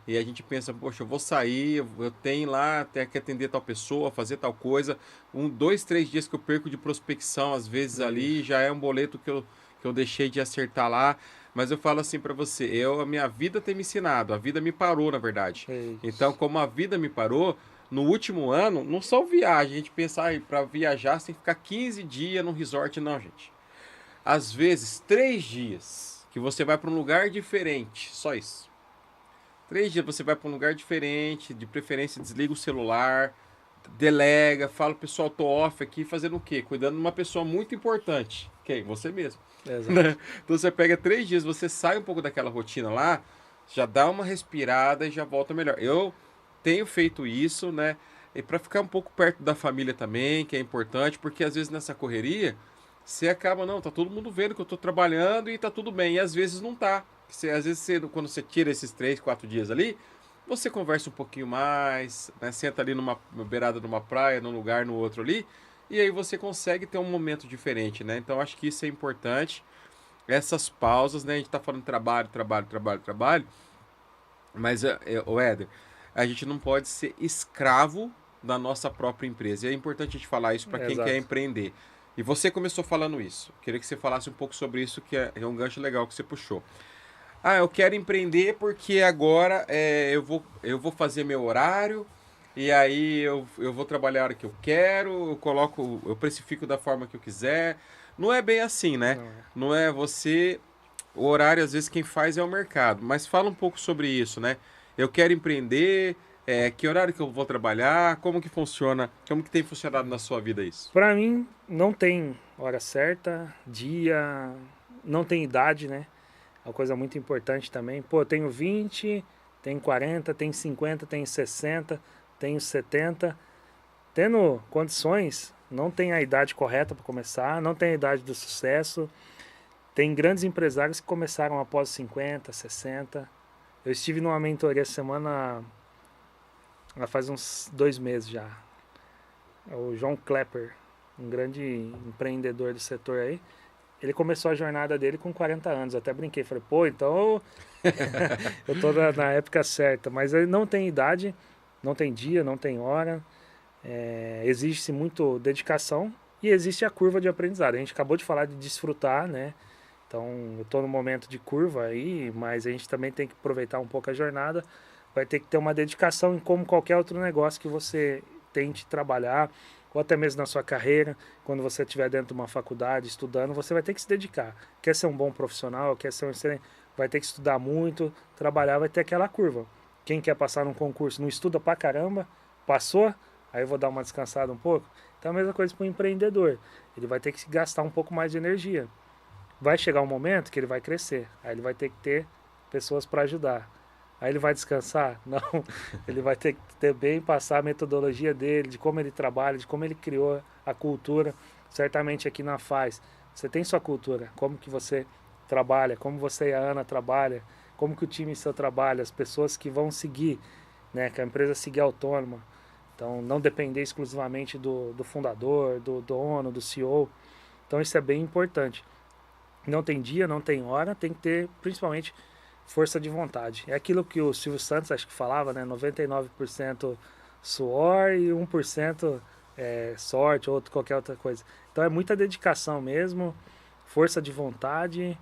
E a gente pensa, poxa, eu vou sair, eu tenho lá, tenho que atender tal pessoa, fazer tal coisa. 2, 3 dias que eu perco de prospecção, às vezes ali, já é um boleto que eu deixei de acertar lá. Mas eu falo assim para você, a minha vida tem me ensinado, a vida me parou, na verdade. Então, como a vida me parou, no último ano, não só viagem, a gente pensa, para viajar você tem que ficar 15 dias num resort, não, gente. Às vezes, 3 dias. Que você vai para um lugar diferente, só isso. 3 dias você vai para um lugar diferente, de preferência desliga o celular, delega, fala, pessoal, tô off aqui, fazendo o quê? Cuidando de uma pessoa muito importante, quem? Você mesmo. Exato. Então você pega 3 dias, você sai um pouco daquela rotina lá, já dá uma respirada e já volta melhor. Eu tenho feito isso, né? E para ficar um pouco perto da família também, que é importante, porque às vezes nessa correria você acaba, não, tá todo mundo vendo que eu tô trabalhando e tá tudo bem. E às vezes não tá. Às vezes, quando você tira esses 3, 4 dias ali, você conversa um pouquinho mais, né? Senta ali numa beirada de uma praia, num lugar, no outro ali, e aí você consegue ter um momento diferente, né? Então, acho que isso é importante. Essas pausas, né? A gente tá falando trabalho, mas, o Éder, a gente não pode ser escravo da nossa própria empresa. E é importante a gente falar isso para quem quer empreender. E você começou falando isso. Queria que você falasse um pouco sobre isso, que é um gancho legal que você puxou. Eu quero empreender porque agora eu vou fazer meu horário e aí eu vou trabalhar a hora que eu quero, eu precifico da forma que eu quiser. Não é bem assim, né? Não é você... O horário, às vezes, quem faz é o mercado. Mas fala um pouco sobre isso, né? Eu quero empreender... que horário que eu vou trabalhar? Como que funciona? Como que tem funcionado na sua vida isso? Para mim, não tem hora certa, dia, não tem idade, né? É uma coisa muito importante também. Pô, eu tenho 20, tenho 40, tenho 50, tenho 60, tenho 70. Tendo condições, não tem a idade correta para começar, não tem a idade do sucesso. Tem grandes empresários que começaram após 50, 60. Eu estive numa mentoria essa semana... faz uns 2 meses já. É o João Klepper, um grande empreendedor do setor aí. Ele começou a jornada dele com 40 anos. Eu até brinquei, falei, pô, então eu tô na época certa. Mas ele não tem idade, não tem dia, não tem hora. Exige-se muito dedicação e existe a curva de aprendizado. A gente acabou de falar de desfrutar, né? Então, eu tô no momento de curva aí, mas a gente também tem que aproveitar um pouco a jornada. Vai ter que ter uma dedicação em como qualquer outro negócio que você tente trabalhar, ou até mesmo na sua carreira, quando você estiver dentro de uma faculdade estudando, você vai ter que se dedicar. Quer ser um bom profissional, quer ser um excelente, vai ter que estudar muito, trabalhar, vai ter aquela curva. Quem quer passar num concurso não estuda pra caramba, passou, aí eu vou dar uma descansada um pouco. Então a mesma coisa para o empreendedor, ele vai ter que gastar um pouco mais de energia. Vai chegar um momento que ele vai crescer, aí ele vai ter que ter pessoas para ajudar. Aí ele vai descansar? Não, ele vai ter que também passar a metodologia dele, de como ele trabalha, de como ele criou a cultura. Certamente aqui na FAZ, você tem sua cultura, como que você trabalha, como você e a Ana trabalha, como que o time seu trabalha, as pessoas que vão seguir, né, que a empresa seguir autônoma. Então, não depender exclusivamente do fundador, do dono, do CEO. Então, isso é bem importante. Não tem dia, não tem hora, tem que ter, principalmente, força de vontade. É aquilo que o Silvio Santos, acho que falava, né? 99% suor e 1% sorte, ou qualquer outra coisa. Então, é muita dedicação mesmo, força de vontade.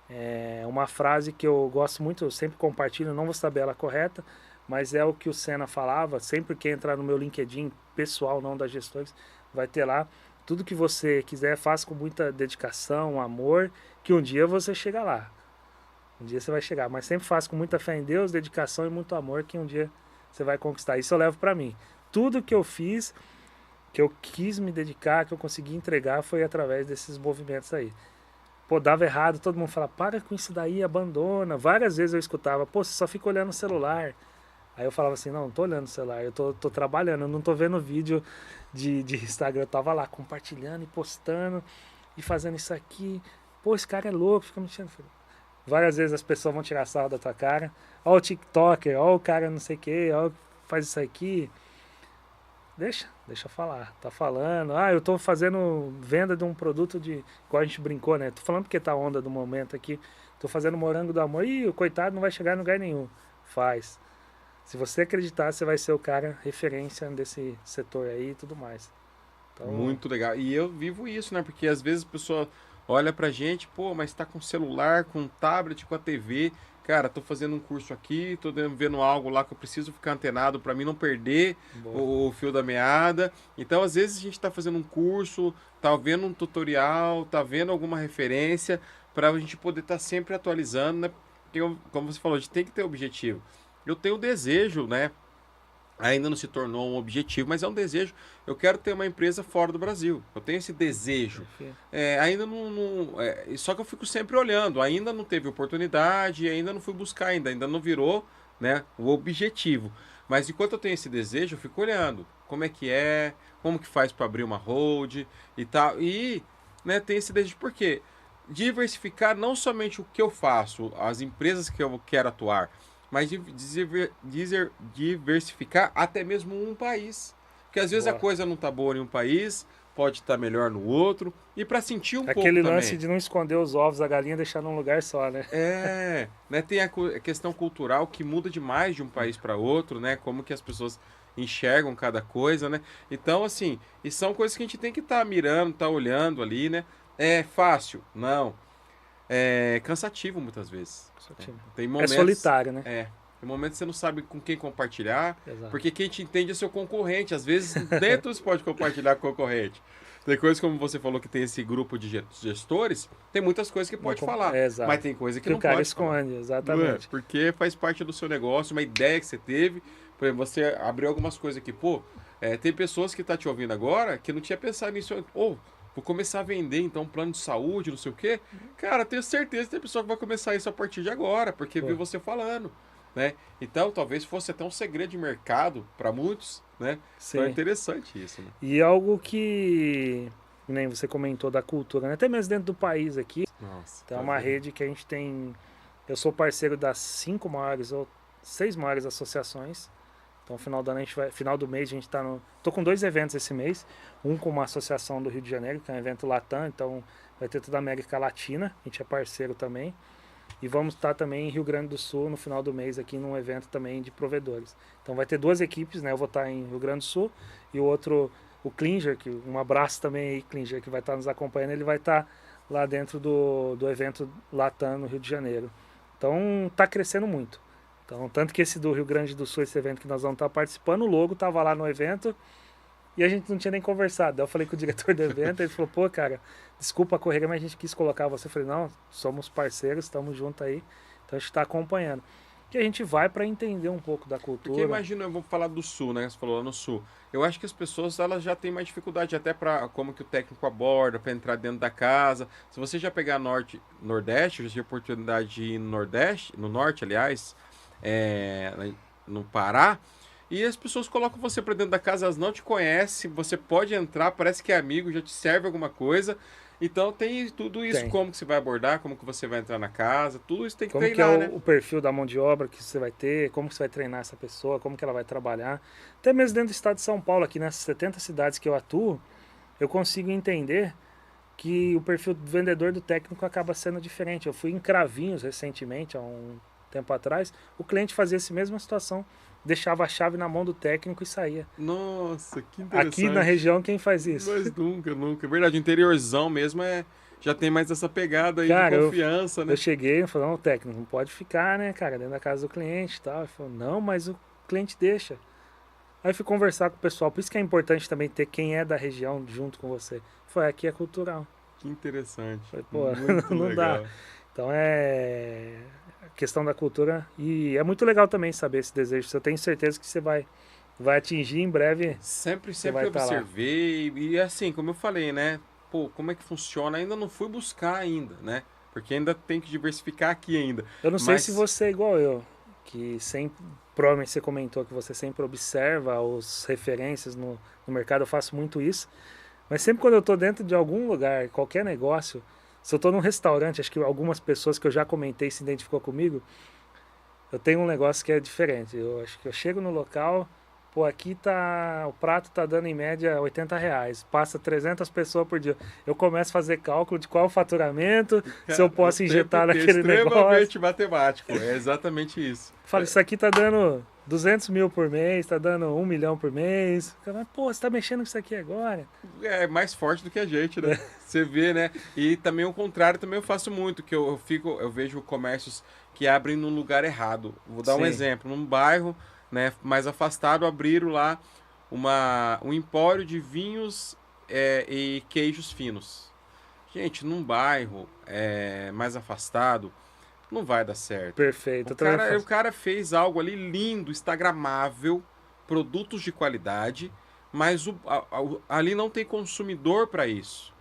É uma frase que eu gosto muito, eu sempre compartilho, não vou saber ela correta, mas é o que o Senna falava, sempre que entrar no meu LinkedIn pessoal, não das gestores, vai ter lá, tudo que você quiser, faça com muita dedicação, amor, que um dia você chega lá. Um dia você vai chegar, mas sempre faça com muita fé em Deus, dedicação e muito amor, que um dia você vai conquistar. Isso eu levo para mim. Tudo que eu fiz, que eu quis me dedicar, que eu consegui entregar, foi através desses movimentos aí. Pô, dava errado, todo mundo fala, para com isso daí, abandona. Várias vezes eu escutava, pô, você só fica olhando o celular. Aí eu falava assim, não tô olhando o celular, eu tô trabalhando, eu não tô vendo vídeo de Instagram, eu tava lá compartilhando e postando e fazendo isso aqui. Pô, esse cara é louco, fica mexendo. Várias vezes as pessoas vão tirar sarro da tua cara. Ó o TikToker, ó o cara não sei o que, ó faz isso aqui. Deixa eu falar. Tá falando, eu tô fazendo venda de um produto de, igual a gente brincou, né? Tô falando porque tá a onda do momento aqui. Tô fazendo morango do amor. Ih, o coitado não vai chegar em lugar nenhum. Faz. Se você acreditar, você vai ser o cara referência desse setor aí e tudo mais. Então, muito legal. E eu vivo isso, né? Porque às vezes a pessoa olha pra gente, pô, mas tá com celular, com tablet, com a TV. Cara, tô fazendo um curso aqui, tô vendo algo lá que eu preciso ficar antenado para mim não perder o fio da meada. Então, às vezes a gente tá fazendo um curso, tá vendo um tutorial, tá vendo alguma referência para a gente poder estar sempre atualizando, né? Porque, como você falou, a gente tem que ter objetivo. Eu tenho o desejo, né? Ainda não se tornou um objetivo, mas é um desejo. Eu quero ter uma empresa fora do Brasil. Eu tenho esse desejo. Ainda não só que eu fico sempre olhando. Ainda não teve oportunidade, ainda não fui buscar, ainda não virou, né, o objetivo. Mas enquanto eu tenho esse desejo, eu fico olhando. Como é que é, como que faz para abrir uma hold e tal. E, né, tem esse desejo. Por quê? Diversificar não somente o que eu faço, as empresas que eu quero atuar, mas diversificar até mesmo um país. Porque às vezes a coisa não tá boa em um país, pode estar melhor no outro. E para sentir um pouco aquele também. lance de não esconder os ovos da galinha e deixar num lugar só, né? Né? Tem a questão cultural que muda demais de um país para outro, né? Como que as pessoas enxergam cada coisa, né? Então, assim, e são coisas que a gente tem que estar mirando, estar olhando ali, né? É fácil? Não. É cansativo muitas vezes. Tem momentos, solitário, né? Tem momentos que você não sabe com quem compartilhar, Exato. porque quem te entende é seu concorrente. Às vezes, dentro você pode compartilhar com o concorrente. Tem coisas, como você falou, que tem esse grupo de gestores, tem muitas coisas que pode falar, mas tem coisa que não o cara pode esconde, falar. exatamente. Porque faz parte do seu negócio, uma ideia que você teve. Por exemplo, você abriu algumas coisas aqui, tem pessoas que estão te ouvindo agora que não tinha pensado nisso. Vou começar a vender, então, plano de saúde, não sei o quê. Cara, tenho certeza que tem pessoa que vai começar isso a partir de agora, porque viu você falando, né? Então, talvez fosse até um segredo de mercado para muitos, né? Sim. Então, é interessante isso, né? E algo que nem você comentou da cultura, né? Até mesmo dentro do país aqui, tem uma rede que a gente tem... Eu sou parceiro das 5 maiores ou 6 maiores associações. Então, final do mês, a gente está no... Tô com 2 eventos esse mês. Um com uma associação do Rio de Janeiro, que é um evento Latam. Então, vai ter toda a América Latina. A gente é parceiro também. E vamos estar também em Rio Grande do Sul, no final do mês, aqui num evento também de provedores. Então, vai ter 2 equipes, né? Eu vou estar em Rio Grande do Sul. E o outro, o Klinger, que um abraço também aí, Klinger, que vai estar nos acompanhando. Ele vai estar lá dentro do evento Latam, no Rio de Janeiro. Então, está crescendo muito. Então, tanto que esse do Rio Grande do Sul, esse evento que nós vamos estar participando, o logo estava lá no evento e a gente não tinha nem conversado. Daí eu falei com o diretor do evento, ele falou, pô, cara, desculpa a correria, mas a gente quis colocar você. Eu falei, não, somos parceiros, estamos juntos aí, então a gente está acompanhando. Que a gente vai para entender um pouco da cultura. Porque imagina, eu vou falar do Sul, né? Você falou lá no Sul. Eu acho que as pessoas elas já têm mais dificuldade até para como que o técnico aborda, para entrar dentro da casa. Se você já pegar Norte, Nordeste, eu já tive a oportunidade de ir no Nordeste, no Norte, aliás, no Pará, e as pessoas colocam você para dentro da casa, elas não te conhecem, você pode entrar, parece que é amigo, já te serve alguma coisa. Então tem tudo isso, Tem. como que você vai abordar, como que você vai entrar na casa, tudo isso tem que Como que treinar, é né? o perfil da mão de obra que você vai ter, como que você vai treinar essa pessoa, como que ela vai trabalhar. Até mesmo dentro do estado de São Paulo, aqui nessas 70 cidades que eu atuo, eu consigo entender que o perfil do vendedor do técnico acaba sendo diferente. Eu fui em Cravinhos recentemente, há um tempo atrás, o cliente fazia essa mesma situação, deixava a chave na mão do técnico e saía. Nossa, que interessante. Aqui na região, quem faz isso? Mas nunca, nunca. É verdade, o interiorzão mesmo já tem mais essa pegada aí Cara, de confiança, né? Eu cheguei e falei, não, o técnico não pode ficar, né, cara, dentro da casa do cliente e tal. Ele falou, não, mas o cliente deixa. Aí eu fui conversar com o pessoal, por isso que é importante também ter quem é da região junto com você. Foi, aqui é cultural. Que interessante. Falei, pô, Muito não legal. dá. Então é a questão da cultura e é muito legal também saber esse desejo. Eu tenho certeza que você vai atingir em breve. Sempre vai tá lá. observei e assim, como eu falei, né? Pô, como é que funciona? Ainda não fui buscar ainda, né? Porque ainda tem que diversificar aqui ainda. Eu não sei Mas- se você é igual eu, que sempre, provavelmente você comentou que você sempre observa as referências no mercado, eu faço muito isso. Mas sempre quando eu estou dentro de algum lugar, qualquer negócio, se eu estou num restaurante, acho que algumas pessoas que eu já comentei se identificou comigo, eu tenho um negócio que é diferente. Eu acho que eu chego no local, pô, aqui o prato tá dando em média R$80, passa 300 pessoas por dia. Eu começo a fazer cálculo de qual é o faturamento, se eu posso injetar naquele negócio. Extremamente matemático, é exatamente isso. Fala, isso aqui tá dando 200 mil por mês, tá dando 1 milhão por mês. Cara, pô, você tá mexendo com isso aqui agora? É mais forte do que a gente, né? Você vê, né? E também o contrário, também eu faço muito, que eu vejo comércios que abrem num lugar errado. Vou dar um Sim. exemplo, num bairro, né, mais afastado, abriram lá um empório de vinhos e queijos finos. Gente, num bairro mais afastado, não vai dar certo. Perfeito. O cara fez algo ali lindo, instagramável, produtos de qualidade, mas ali não tem consumidor para isso.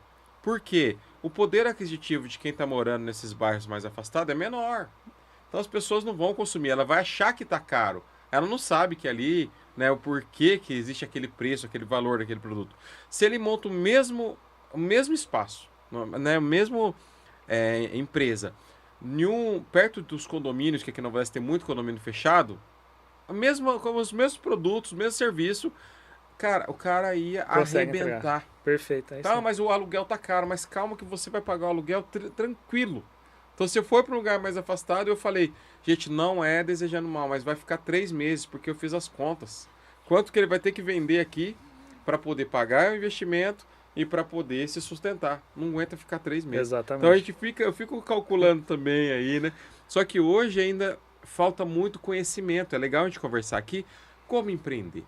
Por quê? O poder aquisitivo de quem está morando nesses bairros mais afastados é menor. Então as pessoas não vão consumir, ela vai achar que está caro. Ela não sabe que ali, né, o porquê que existe aquele preço, aquele valor daquele produto. Se ele monta o mesmo espaço, né, o mesmo empresa, perto dos condomínios, que aqui na Nova Oeste tem muito condomínio fechado, com os mesmos produtos, o mesmo serviço, cara, o cara ia Consegue arrebentar. entregar. Perfeito. É isso Tá, aí. mas o aluguel tá caro, mas calma que você vai pagar o aluguel tranquilo. Então, se eu for para um lugar mais afastado, eu falei, gente, não é desejando mal, mas vai ficar 3 meses, porque eu fiz as contas. Quanto que ele vai ter que vender aqui para poder pagar o investimento e para poder se sustentar. Não aguenta ficar 3 meses. Exatamente. Então, eu fico calculando também aí, né? Só que hoje ainda falta muito conhecimento. É legal a gente conversar aqui como empreender.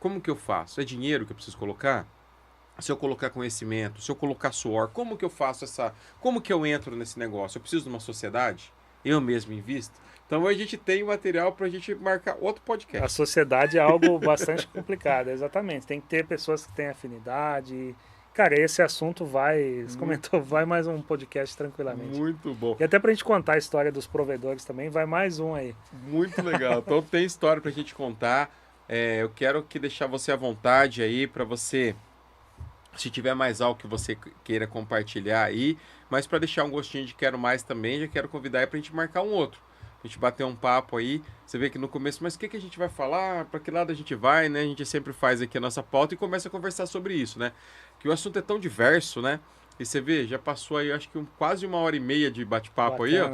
Como que eu faço? É dinheiro que eu preciso colocar? Se eu colocar conhecimento, se eu colocar suor, como que eu faço como que eu entro nesse negócio? Eu preciso de uma sociedade? Eu mesmo invisto? Então a gente tem material para a gente marcar outro podcast. A sociedade é algo bastante complicado, exatamente. Tem que ter pessoas que têm afinidade. Cara, esse assunto você comentou, vai mais um podcast tranquilamente. Muito bom. E até pra gente contar a história dos provedores também, vai mais um aí. Muito legal. Então tem história pra gente contar. Eu quero deixar você à vontade aí para você, se tiver mais algo que você queira compartilhar aí, mas para deixar um gostinho de quero mais também, já quero convidar aí pra gente marcar um outro. A gente bater um papo aí, você vê que no começo, mas o que a gente vai falar, para que lado a gente vai, né? A gente sempre faz aqui a nossa pauta e começa a conversar sobre isso, né? Que o assunto é tão diverso, né? E você vê, já passou aí, acho que quase 1h30 de bate-papo aí, ó.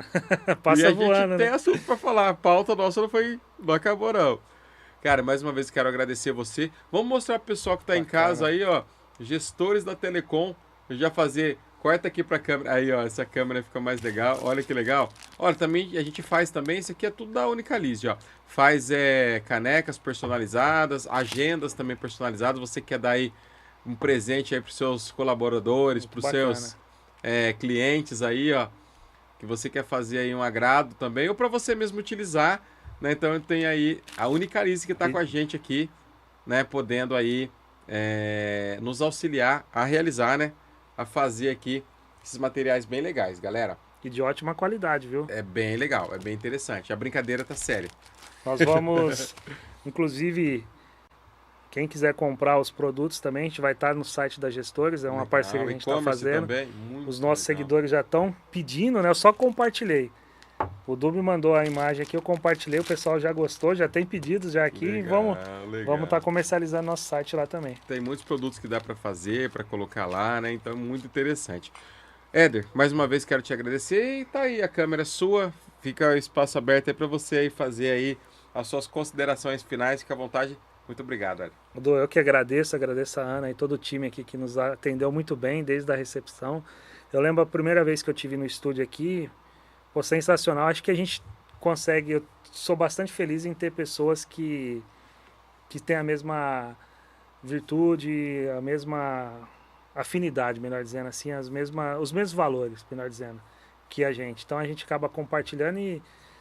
Passa e a voando, gente tem né? assunto para falar, a pauta nossa não acabou não. Cara, mais uma vez quero agradecer você. Vamos mostrar pro pessoal que tá em casa aí, ó, gestores da Telecom, já fazer Corta aqui pra câmera. Aí, ó, essa câmera fica mais legal. Olha que legal. Olha, também a gente faz também, isso aqui é tudo da Unicalise, ó. Faz canecas personalizadas, agendas também personalizadas. Você quer dar aí um presente aí pros seus colaboradores, Muito pros bacana. seus clientes aí, ó. Que você quer fazer aí um agrado também, ou para você mesmo utilizar, né? Então tem aí a Unicalise que está com a gente aqui, né? Podendo aí nos auxiliar a realizar, né? A fazer aqui esses materiais bem legais, galera. E de ótima qualidade, viu? É bem legal, é bem interessante. A brincadeira tá séria. Nós vamos, inclusive, quem quiser comprar os produtos também, a gente vai estar no site da Gestores, é uma Legal. parceria que a gente está E-commerce fazendo. também, muito Os nossos legal. seguidores já estão pedindo, né? Eu só compartilhei. O Du me mandou a imagem aqui, eu compartilhei, o pessoal já gostou, já tem pedidos já aqui. Legal, E legal. vamos estar comercializando nosso site lá também. Tem muitos produtos que dá para fazer, para colocar lá, né? Então é muito interessante. Éder, mais uma vez quero te agradecer e tá aí, a câmera é sua, fica o espaço aberto aí para você aí fazer aí as suas considerações finais, fica à vontade. Muito obrigado, Éder. Du, eu que agradeço a Ana e todo o time aqui que nos atendeu muito bem desde a recepção. Eu lembro a primeira vez que eu tive no estúdio aqui, pô, sensacional. Acho que a gente consegue, eu sou bastante feliz em ter pessoas que têm a mesma virtude, a mesma afinidade, melhor dizendo assim, os mesmos valores, melhor dizendo, que a gente. Então a gente acaba compartilhando e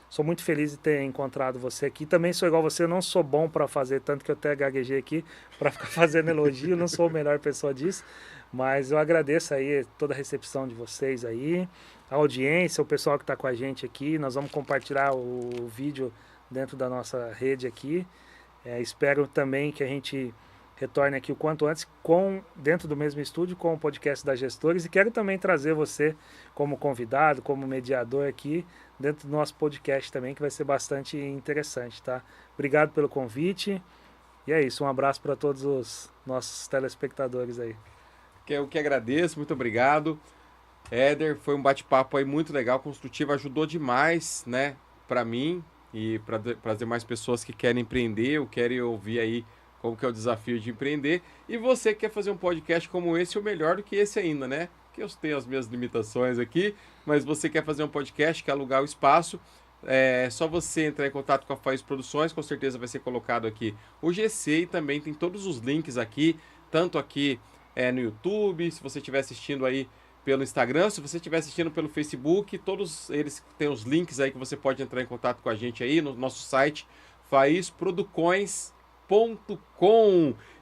sou muito feliz de ter encontrado você aqui. Também sou igual você, eu não sou bom para fazer, tanto que eu até gaguejei aqui para ficar fazendo elogio, não sou a melhor pessoa disso, mas eu agradeço aí toda a recepção de vocês aí, a audiência, o pessoal que está com a gente aqui. Nós vamos compartilhar o vídeo dentro da nossa rede aqui. Espero também que a gente retorne aqui o quanto antes dentro do mesmo estúdio com o podcast da Gestores, e quero também trazer você como convidado, como mediador aqui dentro do nosso podcast também, que vai ser bastante interessante, tá? Obrigado pelo convite e é isso, um abraço para todos os nossos telespectadores aí. Eu que agradeço, muito obrigado. Éder, foi um bate-papo aí muito legal, construtivo, ajudou demais, né, para mim e para as demais pessoas que querem empreender ou querem ouvir aí como que é o desafio de empreender. E você que quer fazer um podcast como esse, ou melhor do que esse ainda, né? Que eu tenho as minhas limitações aqui, mas você quer fazer um podcast, quer alugar o espaço, é só você entrar em contato com a Faísca Produções, com certeza vai ser colocado aqui o GC, e também tem todos os links aqui, tanto aqui no YouTube, se você estiver assistindo aí pelo Instagram, se você estiver assistindo pelo Facebook, todos eles têm os links aí que você pode entrar em contato com a gente aí no nosso site, faisproducões.com,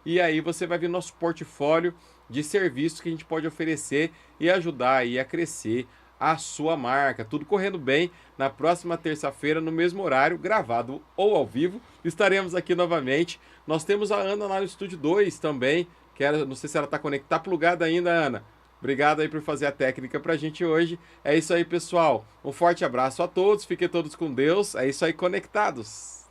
e aí você vai ver nosso portfólio de serviços que a gente pode oferecer e ajudar aí a crescer a sua marca. Tudo correndo bem. Na próxima terça-feira, no mesmo horário, gravado ou ao vivo, estaremos aqui novamente. Nós temos a Ana lá no Estúdio 2 também, não sei se ela está conectada, plugada ainda, Ana. Obrigado aí por fazer a técnica pra gente hoje. É isso aí, pessoal. Um forte abraço a todos, fiquem todos com Deus. É isso aí, conectados.